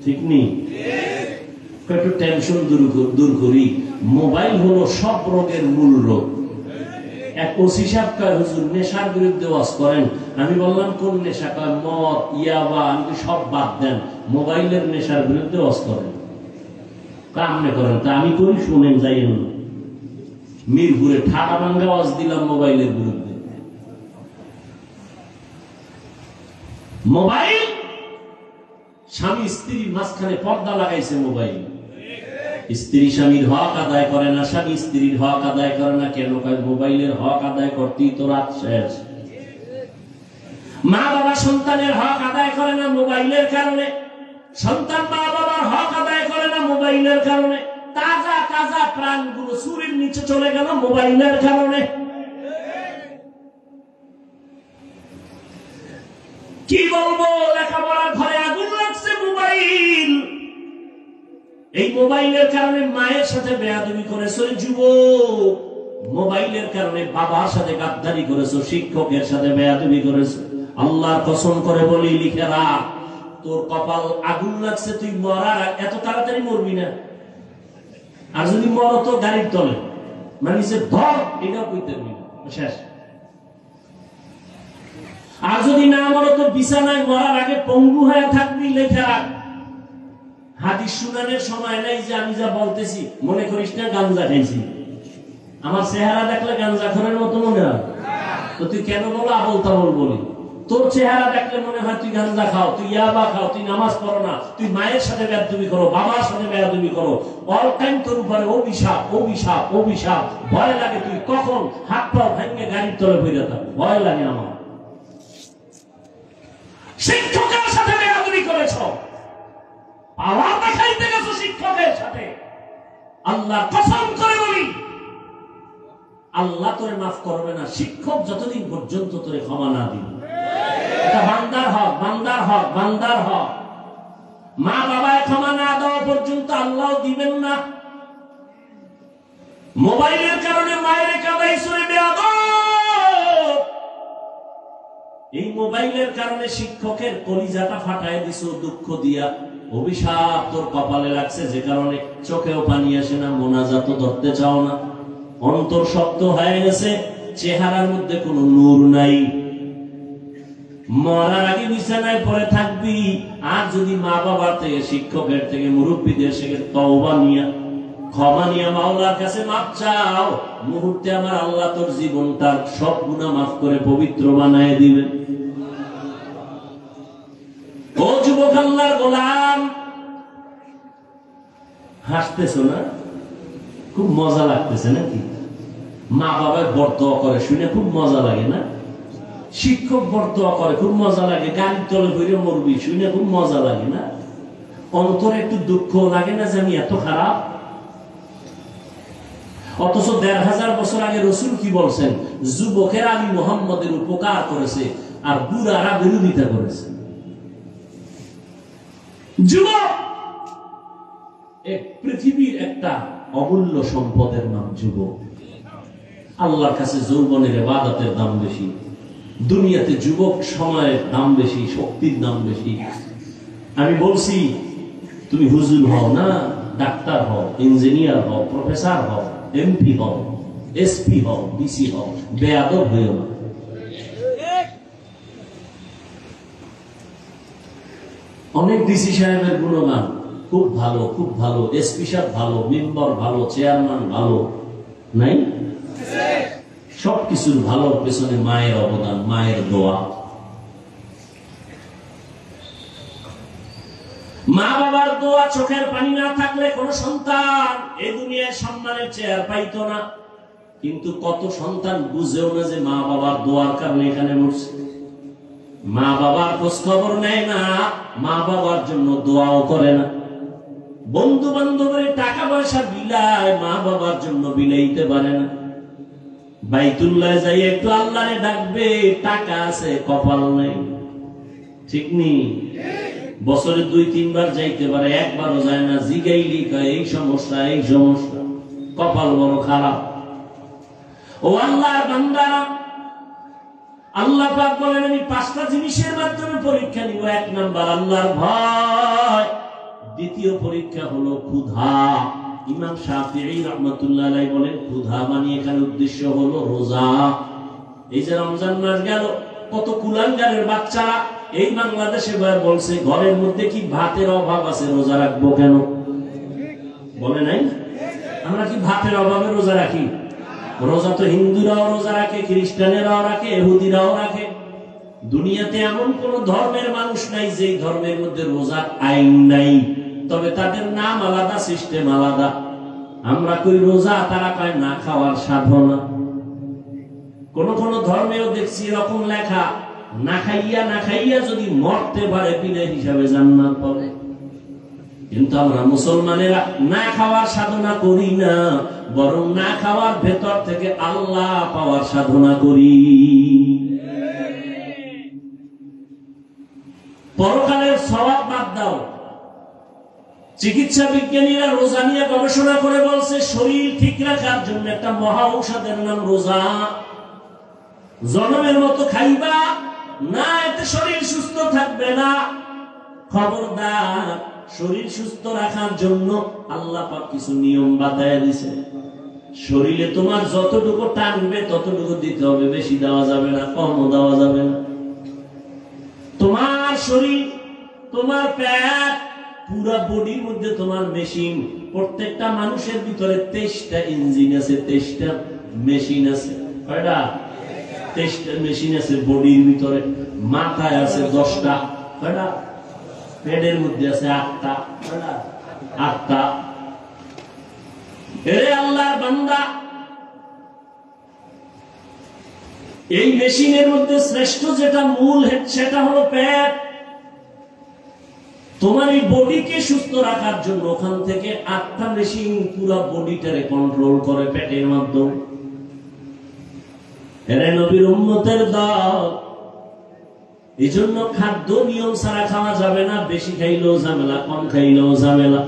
ঠিক নেই? একটু টেনশন দূর করি। মোবাইল হলো সব রোগের মূল রোগ। এক ওসি সাহেব কয়, হুজুর নেশার বিরুদ্ধে ওয়াজ করেন। আমি বললাম কোন নেশা? কয় মদ, ইয়াবা। আমি সব বাদ দেন, মোবাইলের নেশার বিরুদ্ধে ওয়াজ করেন। কামনে করেন? তা আমি করি, শুনেন যাইয়েন না। মিরপুরে ঠাডা ভাঙ্গা ওয়াজ দিলাম মোবাইলের বিরুদ্ধে। মোবাইল, স্বামী স্ত্রীর মাঝখানে পর্দা লাগাইছে মোবাইল। স্ত্রী স্বামীর হক আদায় করে না, স্বামী স্ত্রীর হক আদায় করে না। কেন? মোবাইলের হক আদায় করতেই তো রাত শেষ। মা বাবা সন্তানের হক আদায় করে না মোবাইলের কারণে, সন্তান মা বাবার হক আদায় করে না মোবাইলের কারণে। তাজা তাজা প্রাণগুলো চুরির নিচে চলে গেল মোবাইলের কারণে। কি বলবো? লেখাপড়ার ঘরে আগুন লাগছে মোবাইল। এই মোবাইলের কারণে মায়ের সাথে বেয়াদবি করেছো যুবক, মোবাইলের কারণে বাবার সাথে গাদ্দারি করেছো, শিক্ষকের সাথে বেয়াদবি করেছো। আল্লাহর কসম করে বলি, লিখে রাখ, তোর কপাল আগুন লাগছে। তুই মরার এত তাড়াতাড়ি মরবি না। আর যদি মর তো গাড়ির তলে, মানে যে ধর, এটাও কইতে পারবি না, শেষ। আর যদি না মর তো বিছানায় মরার আগে পঙ্গু হয়ে থাকবি। লিখে রাখ, হাদিস শুনানোর সময় নাই যে আমি যা বলতেছি মনে করিস না গাঞ্জা খাইছি। আমার চেহারা দেখলে গাঞ্জা খোরের মতো মনে হয়? তো তুই কেন বলো আবল তাবল বলি? তোর চেহারা দেখলে মনে হয় তুই গাঞ্জা খাও, তুই ইয়াবা খাও, তুই নামাজ পড়ো না, তুই মায়ের সাথে বেয়াদবি করো, বাবার সাথে বেয়াদবি করো। অল টাইম তোর উপরে অভিশাপ, অভিশাপ, অভিশাপ। ভয় লাগে তুই কখন হাত পা ভেঙে গাড়ির তলে বইরে থাক। ভয় লাগে আমার। শিক্ষকের সাথে বেয়াদবি করেছ, পাওয়ার দেখাইতে গেছো শিক্ষকের সাথে। আল্লাহর কসম করে বলি, আল্লাহ তোরে মাফ করবে না শিক্ষক যতদিন পর্যন্ত তোরে ক্ষমা না দিবে। এটা বান্দার হক, বান্দার হক, বান্দার হক। মা বাবায় ক্ষমা না দেওয়া পর্যন্ত আল্লাহ দিবেন না। মোবাইলের কারণে মায়ের কাদাইছো রে বেয়াদব। এই মোবাইলের কারণে শিক্ষকের কলিজাটা ফাটায় দিছো দুঃখ দিয়া। অভিশাপ তোর কপালে লাগছে, যে কারণে চোখেও পানি আসে না, মোনাজাতও ধরতে চাও না। অন্তর শক্ত হয়ে গেছে, চেহারার মধ্যে কোনো নূর নাই। মরার আগে বিছানায় পড়ে থাকবি। আর যদি মা বাবার থেকে, শিক্ষকের থেকে, মুরব্বীদের থেকে তওবা নিয়া, ক্ষমা নিয়া মাওলার কাছে মাফ চাও, মুহূর্তে আমার আল্লাহ তোর জীবনটা সব গুনাহ মাফ করে পবিত্র বানায় দিবেন। ও যুবক আল্লাহর গোলাম, হাসতেছো না? খুব মজা লাগতেছে নাকি? মা বাবা বরদোয়া করে শুনে খুব মজা লাগে না? শিক্ষক বরদোয়া করে খুব মজা লাগে। গাড়ির তলে ঘুরে মরবি শুনে খুব মজা লাগে না? অন্তরে একটু দুঃখ লাগে না যে আমি এত খারাপ? অথচ ১৫০০ বছর আগে রসুল কি বলছেন? যুবকেরা আমি মুহাম্মদের উপকার করেছে আর বুড়ারা বিরোধিতা করেছে। যুবক পৃথিবীর একটা অমূল্য সম্পদের নাম যুবক। আল্লাহর কাছে যৌবনের ইবাদতের দাম বেশি, দুনিয়াতে যুবক সময়ের দাম বেশি, শক্তির দাম বেশি। আমি বলছি তুমি হুজুর হও না, ডাক্তার হও, ইঞ্জিনিয়ার হও, প্রফেসর হও, এমপি হও, এসপি হও, ডিসি হও, বেয়াদব হইও না। অনেক ডিসি সাহেবের গুণগান, খুব ভালো, খুব ভালো, এসপি সাহেব ভালো, মেম্বার ভালো, চেয়ারম্যান ভালো, নাই? সবকিছুর ভালোর পেছনে মায়ের অবদান, মায়ের দোয়া। মা বাবার দোয়া, চোখের পানি না থাকলে কোন সন্তান এই দুনিয়ায় সম্মানের চেয়ার পাইতো না। কিন্তু কত সন্তান বুঝেও না যে মা বাবার দোয়ার কারণে এখানে বসছে। মা বাবার খোঁজ খবর নেয় না, মা বাবার জন্য দোয়াও করে না। বন্ধু বান্ধবের টাকা পয়সা বিলায়, মা বাবার জন্য বিলাইতে পারে না। বাইতুল্লাহ যাই একটু আল্লাহরে ডাকবে, টাকা আছে, কপাল নেই। ঠিক নেই? বছরে 2-3 বার যাইতে পারে, একবারও যায় না। জিগাইলি কয় এই সমস্যা, এই সমস্যা, কপাল বড় খারাপ। ও আল্লাহর বান্দারা, আল্লাহ পাক বলেন আমি 5টা জিনিসের মাধ্যমে পরীক্ষা নিব। 1 নাম্বার আল্লাহর ভয়, দ্বিতীয় পরীক্ষা হলো ক্ষুধা। ইমাম শাফিঈ রাহমাতুল্লাহ আলাইহি বলেন ক্ষুধা মানে এখানে উদ্দেশ্য হলো রোজা। এই যে রমজান মাস গেল, কত কুলাঙ্গারের বাচ্চারা এই বাংলাদেশে বলছে ঘরের মধ্যে কি ভাতের অভাব আছে, রোজা রাখবো কেন? বলে নাই? আমরা কি ভাতের অভাবে রোজা রাখি? রোজা তো হিন্দুরাও রোজা রাখে, খ্রিস্টানেরাও রাখে, ইহুদিরাও রাখে। দুনিয়াতে এমন কোন ধর্মের মানুষ নাই যে ধর্মের মধ্যে রোজার আইন নাই, তবে তাদের নাম আলাদা, সিস্টেম আলাদা। আমরা কই রোজা, তারা কয় না খাওয়ার সাধনা। কোন কোন ধর্মেও দেখছি এরকম লেখা, না খাইয়া যদি মরতে পারে বিনা হিসাবে জান্নাত পাবে। কিন্তু আমরা মুসলমানেরা না খাওয়ার সাধনা করি না, বরং না খাওয়ার ভেতর থেকে আল্লাহ পাওয়ার সাধনা করি। পরকালের সওয়াব বাদ দাও। চিকিৎসা বিজ্ঞানীরা রোজা নিয়ে গবেষণা করে বলছে শরীর ঠিক রাখার জন্য একটা মহা ঔষধের নাম রোজা। জনমের মতো খাইবা না, এতে শরীর সুস্থ থাকবে না। খবরদার, শরীর সুস্থ রাখার জন্য আল্লাহ পাক কিছু নিয়ম বাতায় দিয়েছে। শরীরে তোমার যতটুকু টানবে ততটুকু দিতে হবে, বেশি দেওয়া যাবে না, কমও দেওয়া যাবে না। তোমার শরীর, তোমার পেট, পুরো বডির মধ্যে তোমার মেশিন। প্রত্যেকটা মানুষের ভিতরে 23টা ইঞ্জিন আছে, 23টা মেশিন আছে। কয়টা? 23টা মেশিন আছে বডির ভিতরে। মাথায় আছে 10টা। কয়টা? পেটের মধ্যে আছে 8টা। কয়টা? 8টা। এরে আল্লাহর বান্দা, এই মেশিনের মধ্যে শ্রেষ্ঠ যেটা মূল হেড, সেটা হলো পেট। তোমার এই বডিকে সুস্থ রাখার জন্য ওখান থেকে 8টা মেশিন পুরো বডিটারে কন্ট্রোল করে পেটের মাধ্যমে। এরে নবীর উম্মতের দল, এই জন্য খাদ্য নিয়ম ছাড়া খাওয়া যাবে না। বেশি খাইলেও ঝামেলা, কম খাইলেও ঝামেলা।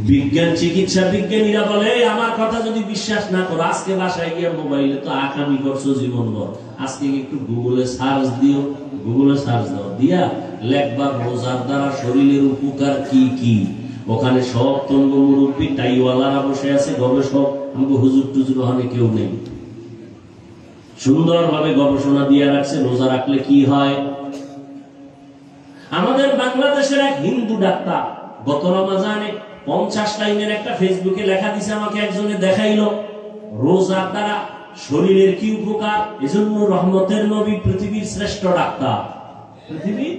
বিজ্ঞান, চিকিৎসা বিজ্ঞানীরা বলে আমার কথা যদি বিশ্বাস না করো, আজকে বাসায় গিয়ে মোবাইলে তো আকামি করছো জীবনভর, আজকে একটু গুগলে সার্চ দিও। গুগলে সার্চ দাও, দিয়া লেখবা রোজার দ্বারা শরীরের উপকার কি কি। ওখানে সব তঙ্গ মুরব্বী টাইওয়ালারা বসে আছে, গবেষক। আমাকে হুজুর টুজুর ওখানে কেউ নেই। সুন্দরভাবে গবেষণা দিয়ে রাখছে রোজা রাখলে কি হয়। আমাদের বাংলাদেশের এক হিন্দু ডাক্তার গত রমজানে 50 লাইনের একটা ফেসবুকে লেখা দিছে, আমাকে একজনে দেখাইলো রোজার দ্বারা শরীরের কি উপকার। এজন্য রহমতের নবী পৃথিবীর শ্রেষ্ঠ ডাক্তার। পৃথিবীর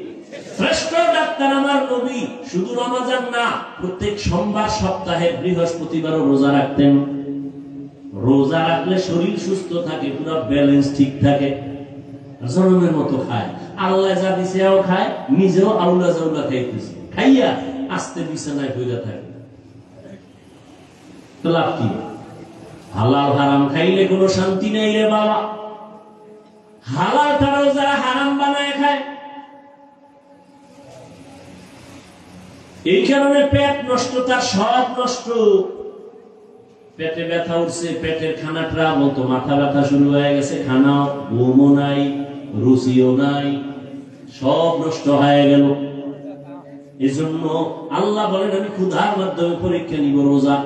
শ্রেষ্ঠ ডাক্তার আমার নবী। শুধু রমজান না, প্রত্যেক সোমবার, সপ্তাহে বৃহস্পতিবারও রোজা রাখতেন। রোজা রাখলে শরীর সুস্থ থাকে, পুরো ব্যালেন্স ঠিক থাকে। জনমের মতো খায়, আল্লাহ যা দিছে ও খায়, নিজেও আউলা জাউলা খাইতেছে। খাইয়া আস্তে বিছানায় পড়ে থাকে। তো লাভ কি? হালাল হারাম খাইলে কোনো শান্তি নেই রে বাবা। হালাল ছাড়াও যারা হারাম বানায় খায়, এই কারণে পেট নষ্ট, তার সব নষ্ট। পেটে ব্যথা উঠছে, পেটের খানাটা মতো মাথা ব্যথা শুরু হয়ে গেছে, খানাও, ঘুমও নাই, রুচিও নাই, সব নষ্ট হয়ে গেল। এজন্য আল্লাহ বলেন আমি ক্ষুধার মাধ্যমে পরীক্ষা নিব রোজা।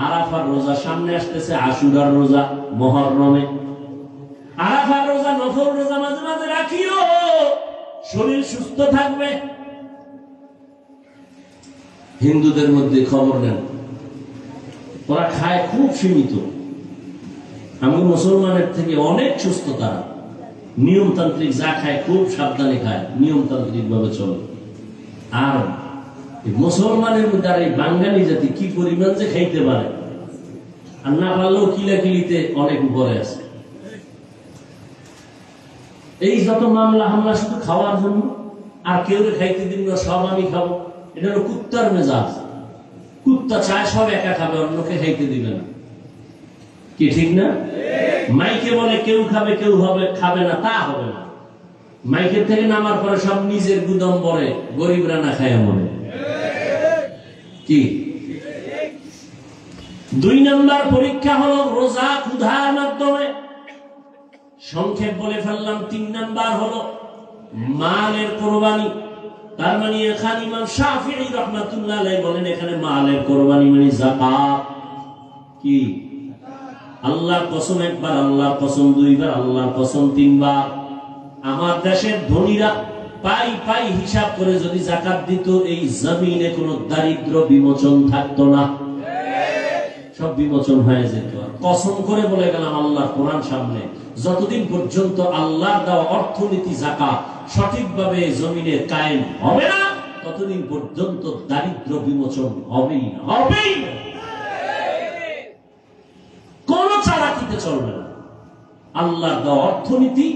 আরাফার রোজা সামনে আসতেছে, আশুরার রোজা মুহররমে। আরাফার রোজা নফল রোজা মাঝে মাঝে রাখিও, শরীর সুস্থ থাকবে। হিন্দুদের মধ্যে খবর নেন, ওরা খায় খুব সীমিত। আমি মুসলমানের থেকে অনেক সুস্থ তারা, নিয়মতান্ত্রিক যা খায় খুব সাবধানে খায়, নিয়মতান্ত্রিক ভাবে চলে। আর মুসলমানের মধ্যে আর এই বাঙালি জাতি কি পরিমাণ যে খাইতে পারে, আর না পারলেও কিলাকিলিতে অনেক উপরে আছে। এই যত মামলা হামলা শুধু খাওয়ার জন্য, আর কেউ খাইতে দিন না, সব আমি খাবো। এটা হলো কুত্তার মেজাজ। কুত্তা চায় সব একা খাবে, অন্যকে খাইতে দিবে না। কি ঠিক না? মাইকে বলে কেউ খাবে, কেউ খাবে না, তা হবে না। মাইকের থেকে নামার পরে সব নিজের গুদম বলে, গরিবরা না খায় মনে। কি 2 নম্বর পরীক্ষা হলো রোজা ক্ষুধার মাধ্যমে। সংক্ষেপ বলে ফেললাম। 3 নম্বর হলো মালের কোরবানি। তার মানে এখানে ইমাম শাফিঈ রাহমাতুল্লাহ আলাইহি বলেন, এখানে মালের কোরবানি মানে যাকাত। কি আল্লাহর কসম একবার, আল্লাহর কসম 2 বার, আল্লাহর কসম 3 বার। আমার দেশের ধনীরা পাই পাই হিসাব করে যদি যাকাত দিত, এই জমিনে কোনো দারিদ্র বিমোচন থাকতো না, সব বিমোচন হয়ে যেত। কসম করে বলে গেলাম আল্লাহর কোরআন সামনে, যতদিন পর্যন্ত আল্লাহর দেওয়া অর্থনীতি যাকাত সঠিকভাবে জমিনে কায়েম হবে না, ততদিন পর্যন্ত দারিদ্র বিমোচন হবেই না, হবেই না। কোন চালাকিতে চলবে না। আল্লাহর দেওয়া অর্থনীতি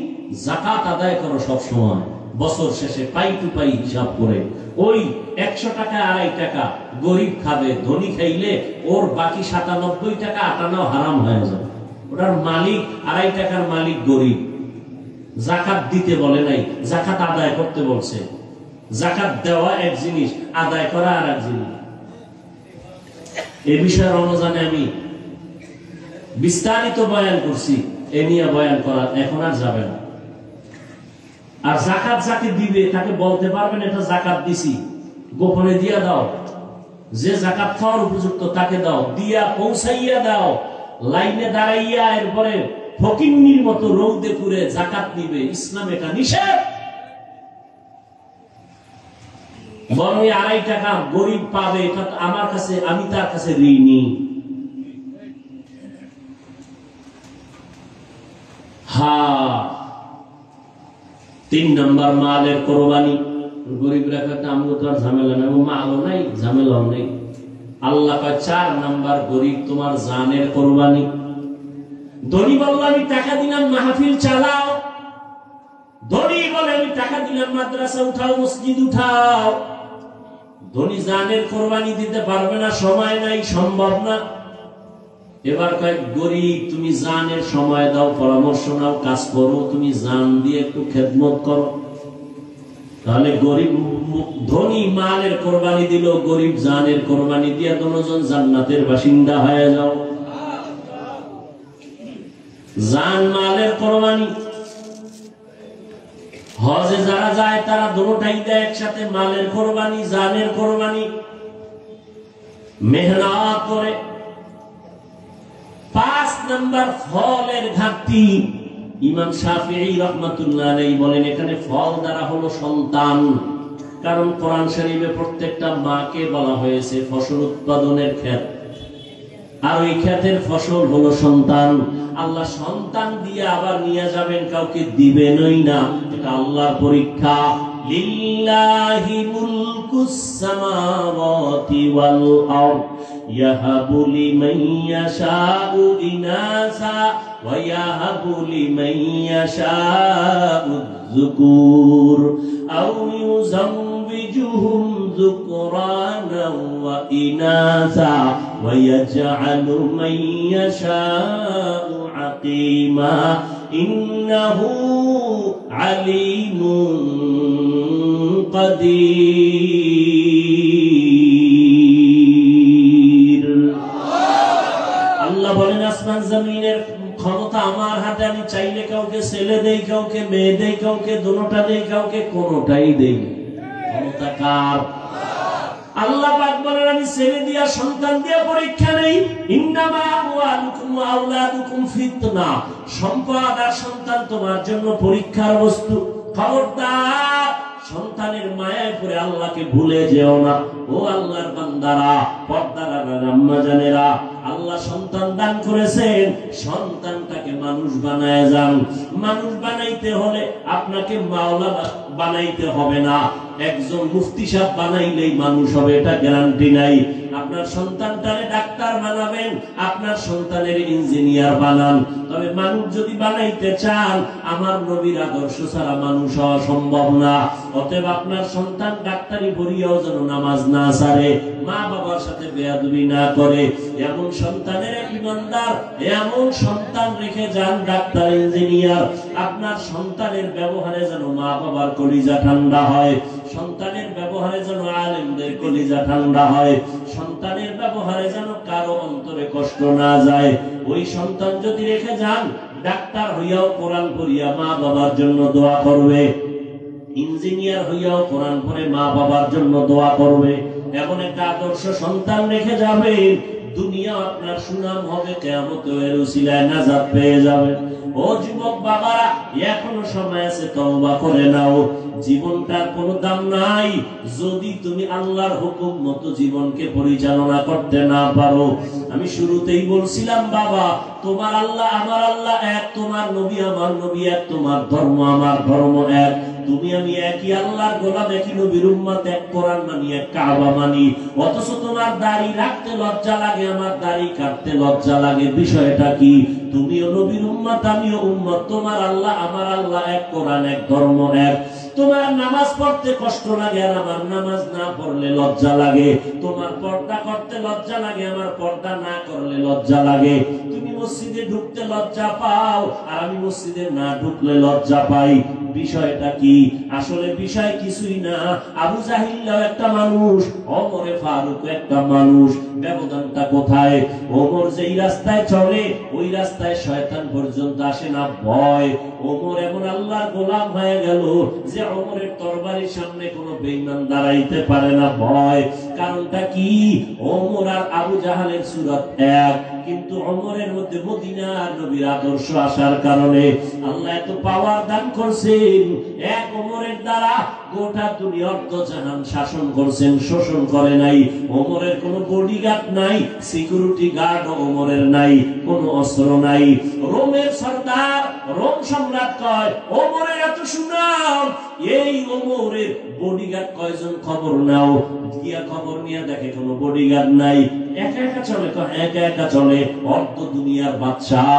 যাকাত আদায় করো সব সময়, বছর শেষে পাই টু পাই হিসাব করে। ওই 100 টাকা 2.5 টাকা গরিব খাবে, ধনী খাইলে ওর বাকি 97 টাকা আটানাও হারাম হয়ে যাবে। ওটার মালিক 2.5 টাকার মালিক গরিব। যাকাত দিতে বলে নাই, যাকাত আদায় করতে বলছে। যাকাত দেওয়া এক জিনিস, আদায় করা আর এক জিনিস। এ বিষয়ে রমজানে আমি বিস্তারিত বয়ান করছি, এ নিয়ে বয়ান করা এখন আর যাবে না। আর যাকাত যাকে দিবে তাকে বলতে পারবেন এটা যাকাত দিছি, গোপনে দিয়া দাও। যে যাকাত খাওয়ার উপযুক্ত তাকে দাও, দিয়া পৌঁছাইয়া দাও। লাইনে দাঁড়াইয়া এরপরে ফকিন্নির মতো রৌদে পুরে যাকাত নিবে, ইসলাম এটা নিষেধ। বরং 2.5 টাকা গরিব পাবে, এটা আমার কাছে, আমি তার কাছে ঋণী। হ্যাঁ, 3 নম্বর মালের কোরবানি। গরিব রেখা আমিও তো আর ঝামেলা নেই, মালও নাই, ঝামেলাও নেই। আল্লাহ 4 নম্বর গরিব তোমার জানের কোরবানি। ধনী বলল আমি টাকা দিলাম মাহফিল চালাও, ধনী বলে আমি টাকা দিলাম মাদ্রাসা উঠাও, মসজিদ উঠাও। ধনী জানের কোরবানি দিতে পারবে না, সময় নাই, সম্ভব না। এবার কয়েক গরিব তুমি জানের সময় দাও, পরামর্শ নাও, কাজ করো, তুমি জান দিয়ে একটু খেদমত করো। তাহলে গরিব ধনী মালের কোরবানি দিল, গরিব জানের কোরবানি দিয়ে দুজন জান্নাতের বাসিন্দা হয়ে যাও। জান মালের কোরবানি। হজে যারা যায় তারা দুটোটাই দেয় একসাথে, মালের কোরবানি, জানের কোরবানি। মেহনত করে। 5 নম্বর ফলের ঘাটতি। ইমাম শাফিঈ রাহমাতুল্লাহ আলাইহি বলেন এখানে ফল দ্বারা হলো সন্তান। কারণ কোরআন শরীফে প্রত্যেকটা মাকে বলা হয়েছে ফসল উৎপাদনের ক্ষেত, আর ওই ক্ষেতের ফসল হলো সন্তান। আল্লাহ সন্তান দিয়ে আবার নিয়ে যাবেন, কাউকে দিবেনই না। এটা আল্লাহর পরীক্ষা। লিল্লাহি মুলকুস সামাওয়াতি ওয়াল আরদ ইয়াহাবু লিমান ইয়াশাউ ইনাসা ওয়া ইয়াহাবু লিমান ইয়াশাউ যুকুর আও ইউযাওবিজুহুম যুকরানা ওয়া ইনাসা ওয়া ইয়াজআলু মান ইয়াশাউ আকিমা ইন্নাহু আলিমুন কাদির। আল্লাহ বলেন আসমান জমিনের ক্ষমতা আমার হাতে, আমি চাইলে কাউকে ছেলে দেই, কাউকে মেয়ে দেই, কাউকে দুটোটা দেই, কাউকে কোনোটাই দেই। ক্ষমতা কার? আল্লাহ পাক বলেন আমি ছেলে দিয়া সন্তান দিয়া পরীক্ষা নেই। ইন্নামা আমওয়ালুকুম ওয়া আওলাদুকুম ফিতনা, সম্পদ আর সন্তান তোমার জন্য পরীক্ষার বস্তু। খবরদার সন্তানের মায়ায় পড়ে আল্লাহকে ভুলে যেও না। ও আল্লাহর বান্দারা, পর্দার আম্মা জানেরা, আল্লাহ সন্তান দান করেছেন, সন্তানটাকে মানুষ বানায় যান। মানুষ বানাইতে হলে আপনাকে মাওলানা বানাইতে হবে না, একজন মুফতি সাহেব বানাইলেই মানুষ হবে এটা গ্যারান্টি নাই। আপনার সন্তানটারে ডাক্তার বানাবেন, আপনার সন্তানের ইঞ্জিনিয়ার বানান, তবে মানুষ যদি বানাইতে চান আমার নবীর আদর্শ ছাড়া মানুষ হওয়া সম্ভব না। অতএব আপনার সন্তান ডাক্তারি পড়িয়াও যেন নামাজ না ছাড়ে, মা বাবার সাথে বেয়াদবি না করে, এমন সন্তানের ইমানদার, এমন সন্তান রেখে যান ডাক্তার ইঞ্জিনিয়ার। আপনার সন্তানের ব্যবহারে যেন মা বাবার কলিজা ঠান্ডা হয়, সন্তানের ব্যবহারে যেন আলেমদের কলিজা ঠান্ডা হয়, সন্তানের ব্যবহারে যেন কারো অন্তরে কষ্ট না যায়। ওই সন্তান যদি রেখে যান, ডাক্তার হইয়াও কোরআন পড়িয়া মা বাবার জন্য দোয়া করবে, ইঞ্জিনিয়ার হইয়াও কোরআন পড়ে মা বাবার জন্য দোয়া করবে। এমন একটা আদর্শ সন্তান রেখে যাবে, দুনিয়া আপনার সুনাম হবে, কিয়ামতের উসিলায় নাজাত পেয়ে যাবেন। ও যুবক বাবারা, এখনো সময় আছে, তওবা করে নাও। জীবনটার কোনো দাম নাই যদি তুমি আল্লাহর হুকুম মতো জীবনকে পরিচালনা করতে না পারো। আমি শুরুতেই বলছিলাম বাবা, তোমার আল্লাহ আমার আল্লাহ এক, তোমার নবী আমার নবী এক, তোমার ধর্ম আমার ধর্ম এক, তুমি আমি একই আল্লাহর গোলাম, একই নবীর উম্মত, এক কোরআন মানি, এক কাবা মানি। অথচ তোমার দাড়ি রাখতে লজ্জা লাগে, আমার দাড়ি কাটতে লজ্জা লাগে। বিষয়টা কি? তুমিও নবীর উম্মত, আমিও উম্মত, তোমার আল্লাহ আমার আল্লাহ এক, কোরআন এক, ধর্ম এক। তোমার নামাজ পড়তে কষ্ট লাগে আর আমার নামাজ না পড়লে লজ্জা লাগে, তোমার পর্দা করতে লজ্জা লাগে, আমার পর্দা না করলে লজ্জা লাগে। তুমি মসজিদে ঢুকতে লজ্জা পাও আর আমি মসজিদে না ঢুকলে লজ্জা পাই। বিষয়টা কি? আসলে বিষয় কিছুই না। আবু জাহিল্লাও একটা মানুষ, ওমরে ফারুক একটা মানুষ। ব্যবধানটা কোথায়? ওমর যেই রাস্তায় চলে ওই রাস্তায় শয়তান পর্যন্ত আসে না, ভয়। ওমর এমন আল্লাহর গোলাম হয়ে গেল যে ওমরের তরবারির সামনে কোনো বেঈমান দাঁড়াইতে পারে না, ভয়। কারণটা কি? ওমর আর আবু জাহালের সূরত এক, কিন্তু ওমরের মধ্যে মদিনার নবীর আদর্শ আসার কারণে আল্লাহ এত পাওয়ার দান করছেন। এক ওমরের দ্বারা গোটা দুনিয়া অর্ধ জাহান শাসন করছেন, শোষণ করে নাই। ওমরের কোনো বডিগার্ড নাই, সিকিউরিটি গার্ড ওমরের নাই, কোনো অস্ত্র নাই। রোমের সর্দার, রোম সম্রাট কয় ওমরের এত সুনাম, এই ওমরের বডিগার্ড কয়জন? খবর নাও। গিয়া খবর নিয়ে দেখে কোনো বডিগার্ড নাই, একা একা চলে, একা একা চলে। অর্ধ দুনিয়ার বাদশাহ,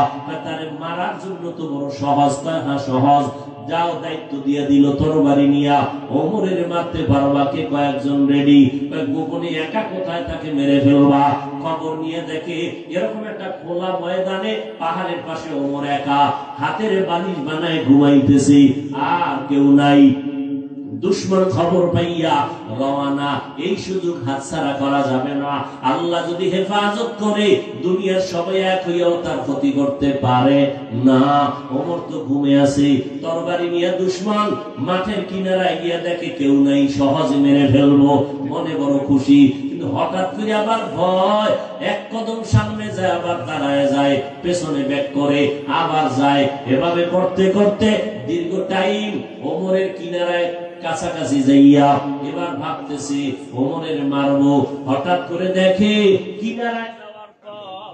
তারে মারার জন্য তো বড় সহজ। হ্যাঁ সহজ, যাও, দায়িত্ব দিয়ে দিল তরবারি নিয়া, ওমরের মারতে পারবা কে? কয়েকজন রেডি। গোপনে একা কোথায় তাকে মেরে ফেলবা? খবর নিয়ে দেখে এরকম একটা খোলা ময়দানে পাহাড়ের পাশে ওমর একা, হাতের বালিশ বানায় ঘুমাইতেছে, আর কেউ নাই। দুশ্মন খবর পাইয়া রওয়ানা। এই সুযোগ হাতছাড়া করা যাবে না। আল্লাহ যদি হেফাজত করে দুনিয়ার সবাই এক হইয়াও তার ক্ষতি করতে পারে না। ওমর তো ঘুমে আছে, তরবারি নিয়ে দুশ্মন মাঠের কিনারায় গিয়া দেখে কেউ নাই, সহজে মেরে ফেলবো, মনে বড় খুশি। কিন্তু হঠাৎ করে আবার ভয়, এক কদম সামনে যায় আবার দাঁড়ায় যায়, পেছনে ব্যাক করে আবার যায়। এভাবে করতে করতে দীর্ঘ টাইম ওমরের কিনারায় কাছাকাছি যাইয়া এবার ভাবতেছি ওমরের মারবো। হঠাৎ করে দেখে কিনারায় যাওয়ার পর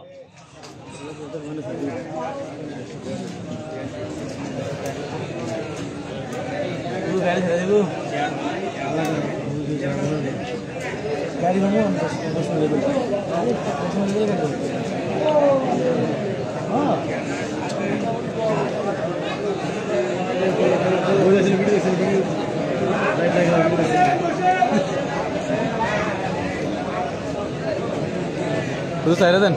সাইরা দেন।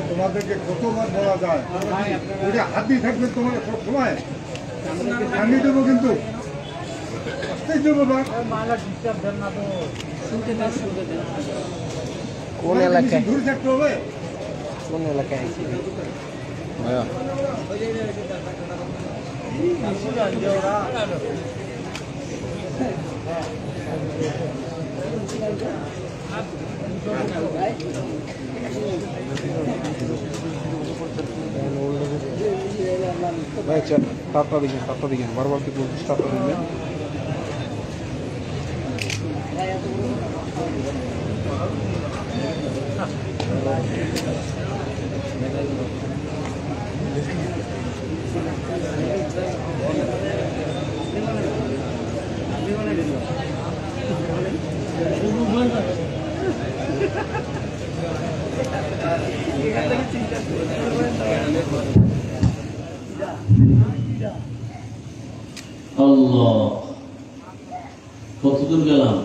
তোমাদেরকে কতবার বলা যায়, ওটা হাতি থাকবে তোমার সব সময় ভাঙিয়ে দেবো, কিন্তু আসতেই দেবো না। কোন এলাকায় দূরে থাকতে হবে। কোন এলাকায় আইছি ভাইয়া? ভাই টাটা দিকেন বারবার কি বলছিস টাটা দিবেন? আল্লাহ, কতদূর গেলাম?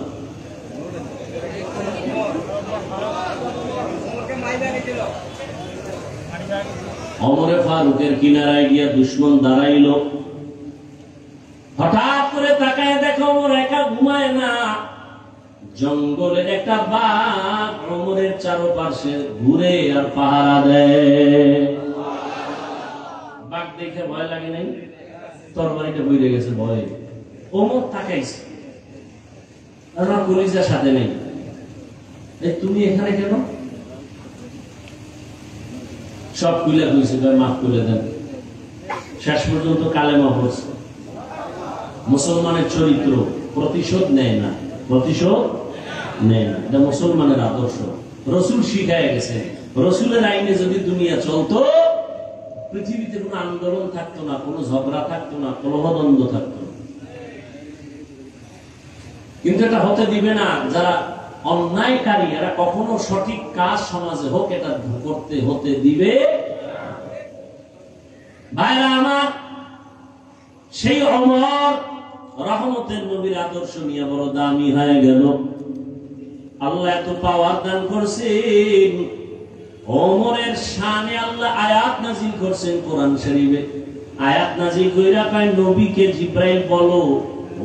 ওমরে ফারুকের কিনারায় গিয়া দুশ্মন দাঁড়াইল। হঠাৎ করে তাকায় দেখো ওমর একা ঘুমায় না, জঙ্গলের একটা বাঘ ওমরের চারপাশে ঘুরে আর পাহারা দেয়। বাঘ দেখে ভয় লাগে নাই? তরবারিটা বইরে গেছে ভয়ে। ওমর তাকাইছে, আমার কলিজার সাথে নেই। তুমি এখানে কেন? সব খুলে হয়েছে, মাফ করে দেন। শেষ পর্যন্ত কালেমা পড়ছে। মুসলমানের চরিত্র প্রতিশোধ নেয় না, প্রতিশোধ নেয় না, এটা মুসলমানের আদর্শ। রসুল শিখায় গেছে, রসুলের আইনে যদি দুনিয়া চলতো পৃথিবীতে কোনো আন্দোলন থাকতো না, কোনো ঝগড়া থাকতো না, কলহদ্বন্দ্ব থাকতো না। কিন্তু এটা হতে দিবে না। যারা অন্যায়কারী এরা কখনো সঠিক কাজ সমাজে হোক এটা করতে হতে দিবে। ভাইরা আমার, সেই ওমর রহমতের নবীর আদর্শ নিয়ে বড় দামি হয়ে গেল। আল্লাহ এত পাওয়ার দান করছেন, ওমরের শানে আল্লাহ আয়াত নাজিল করছেন কোরআন শরীফে। আয়াত নাজিল কইরা কয় নবীকে জিব্রাইল বলো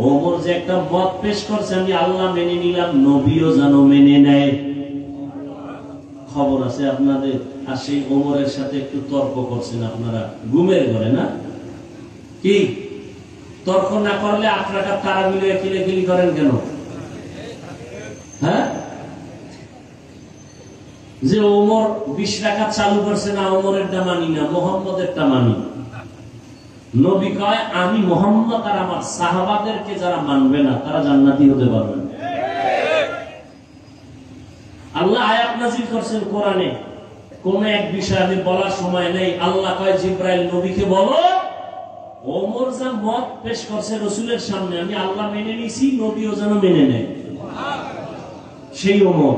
ওমর যে একটা মত পেশ করছে আমি আল্লাহ মেনে নিলাম, নবীও যেন মেনে নেয়। খবর আছে আপনাদের? আর সেই ওমরের সাথে একটু তর্ক করছেন আপনারা ঘুমের ঘরে, না কি? তর্ক না করলে আপনারা তারা মিলে কিলেকিলি করেন কেন? হ্যাঁ, যে ওমর 20 রাকাত চালু করছে না, ওমরেরটা মানি না, মুহাম্মদেরটা মানি। নবী কয় আমি মুহাম্মদ আর আমার সাহাবাদেরকে যারা মানবে না তারা জান্নাতি হতে পারবে না। আল্লাহ আয়াত নাযিল করছেন কোরআনে, কোন এক বিষয় আমি বলার সময় নেই। আল্লাহ কয় জিব্রাইল নবীকে বলো ওমর যা মত পেশ করছে রাসূলের সামনে আমি আল্লাহ মেনে নিছি, নবীও যেন মেনে নেয়। সেই ওমর,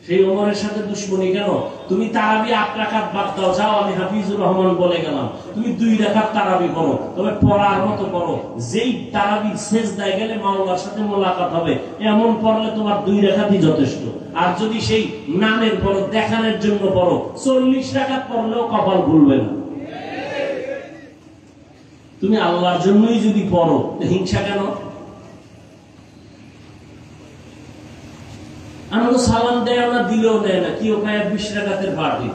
সেই ওমরের সাথে দুশ্মনী কেন? তুমি তারাবি 8 রাকাত বাদ দাও, যাও আমি হাফিজুর রহমান বলে গেলাম, তুমি 2 রাকাত তারাবি পড়ো, তবে পড়ার মতো পড়ো। যেই তারাবি সেজদায় গেলে মাওলার সাথে মোলাকাত হবে এমন পড়লে তোমার 2 রাকাতই যথেষ্ট। আর যদি সেই নামের পড়ো, দেখানোর জন্য পড়ো, 40 রাকাত পড়লেও কপাল ভুলবে না। তুমি আল্লাহর জন্যই যদি পড়ো, হিংসা কেন? আমরা সালাম দেয় না, দিলেও দেয় না, কি ওখানে 20 রাকাতের পার্টি।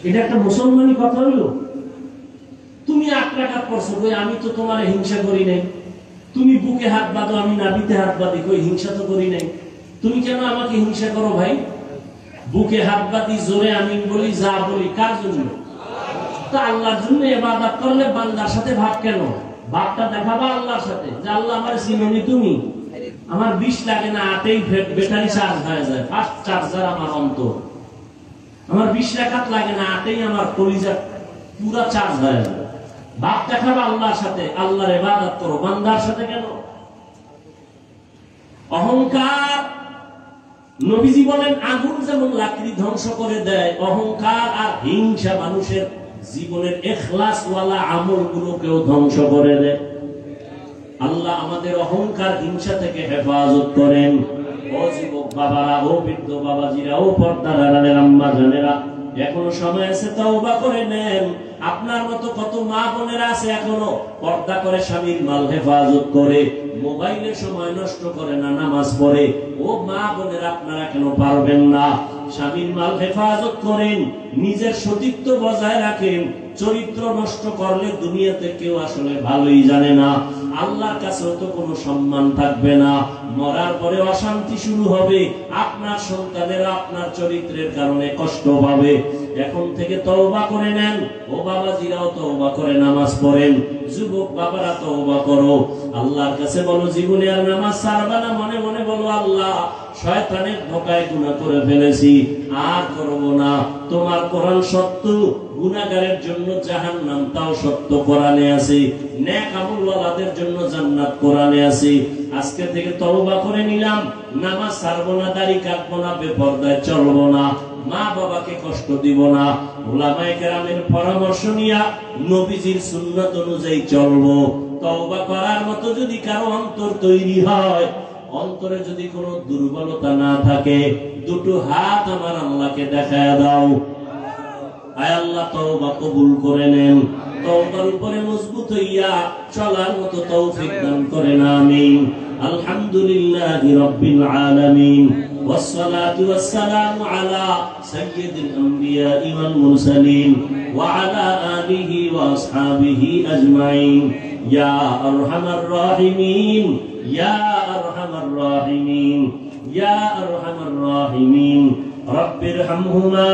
এটা একটা মুসলমানি কথা হইলো? তুমি 8 রাকাত পড়ছো, কই আমি তো তোমার হিংসা করি নাই। তুমি বুকে হাত বাঁধো, আমি নাভিতে হাত বাঁধি, কই হিংসা তো করি নাই। তুমি কেন আমাকে হিংসা করো ভাই? বুকে হাত বাঁধি, জোরে আমিন বলি, যা বলি কার জন্য? তা আল্লাহর জন্য ইবাদত করলে বান্দার সাথে ভাব কেন? ভাবটা দেখাবা আল্লাহর সাথে যে আল্লাহ আমার চিনোনি তুমি, আমার 20 লাগে না, 8এই ব্যাটারি চার্জ হয়ে যায়, ফাস্ট চার্জার আমার অন্তর। আমার 20 রাকাত লাগে না, 8এই আমার কলিজা পুরো চার্জ হয়ে যায়। ভাব দেখাবা আল্লাহর সাথে, আল্লাহর ইবাদত করো, বান্দার সাথে কেন? অহংকার, নবীজি বলেন আগুন যেমন লাকড়ি ধ্বংস করে দেয়, অহংকার আর হিংসা মানুষের জীবনের ইখলাস ওয়ালা আমলগুলোকেও ধ্বংস করে দেয়। আল্লাহ আমাদের অহংকার হিংসা থেকে হেফাজত করেন। ও যুবক বাবারা, ও বৃদ্ধ বাবাজিরা, ও পর্দার আড়ালের আম্মা জানেরা, এখনো সময় আছে, তওবা করে নেন। আপনার মতো কত মা বোনেরা আছে এখনো পর্দা করে, স্বামীর মাল হেফাজত করে, মোবাইলে সময় নষ্ট করে না, নামাজ পড়ে। ও মা বোনেরা, আপনারা কেন পারবেন না? স্বামীর মাল হেফাজত করেন, নিজের সতীত্ব বজায় রাখেন। চরিত্র নষ্ট করলে দুনিয়াতে কেউ আসলে ভালোই জানে না, আল্লাহর কাছেও তো কোনো সম্মান থাকবে না। মরার পরে অশান্তি শুরু হবে, আপনার সন্তানেরা আপনার চরিত্রের কারণে কষ্ট পাবে। এখন থেকে তওবা করে নেন। ও বাবাজিরাও তওবা করে নামাজ পড়েন, যুবক বাবারা তওবা করো, আল্লাহর কাছে বলো জীবনে আর নামাজ ছাড়বা না। মনে মনে বলো, আল্লাহ শয়তানের ধোঁকায় গুনাহ করে ফেলেছি, আর করব না। তোমার কোরআন সত্য, গুনাহগারের জন্য জাহান্নাম তাও সত্য কোরআনে আছে, নেক আমলওয়ালাদের জন্য জান্নাত কোরআনে আছে। আজকে থেকে তওবা করে নিলাম, নামাজ ছাড়বো না, দাড়ি কাটবো না, বেপরদায় চলবো না, মা বাবাকে কষ্ট দিব না। উলামায়ে কেরামের পরামর্শ নিয়া নবীজির সুন্নাত অনুযায়ী চলবো। তওবা করার মতো যদি কারো অন্তর তৈরি হয়, অন্তরে যদি কোনো দুর্বলতা না থাকে, দুটো হাত আমার আল্লাহকে দেখায় দাও। আয় আল্লাহ, তওবা কবুল করে নেন। তওবার উপরে মজবুত হইয়া চলার মতো তৌফিক দান করেন, আমিন। আলহামদুলিল্লাহি রাব্বিল আলামিন, والصلاة والسلام على سيد الأنبياء والمرسلين وعلى آله وأصحابه أجمعين. يا أرحم الراحمين، يا أرحم الراحمين، يا أرحم الراحمين. رب ارحمهما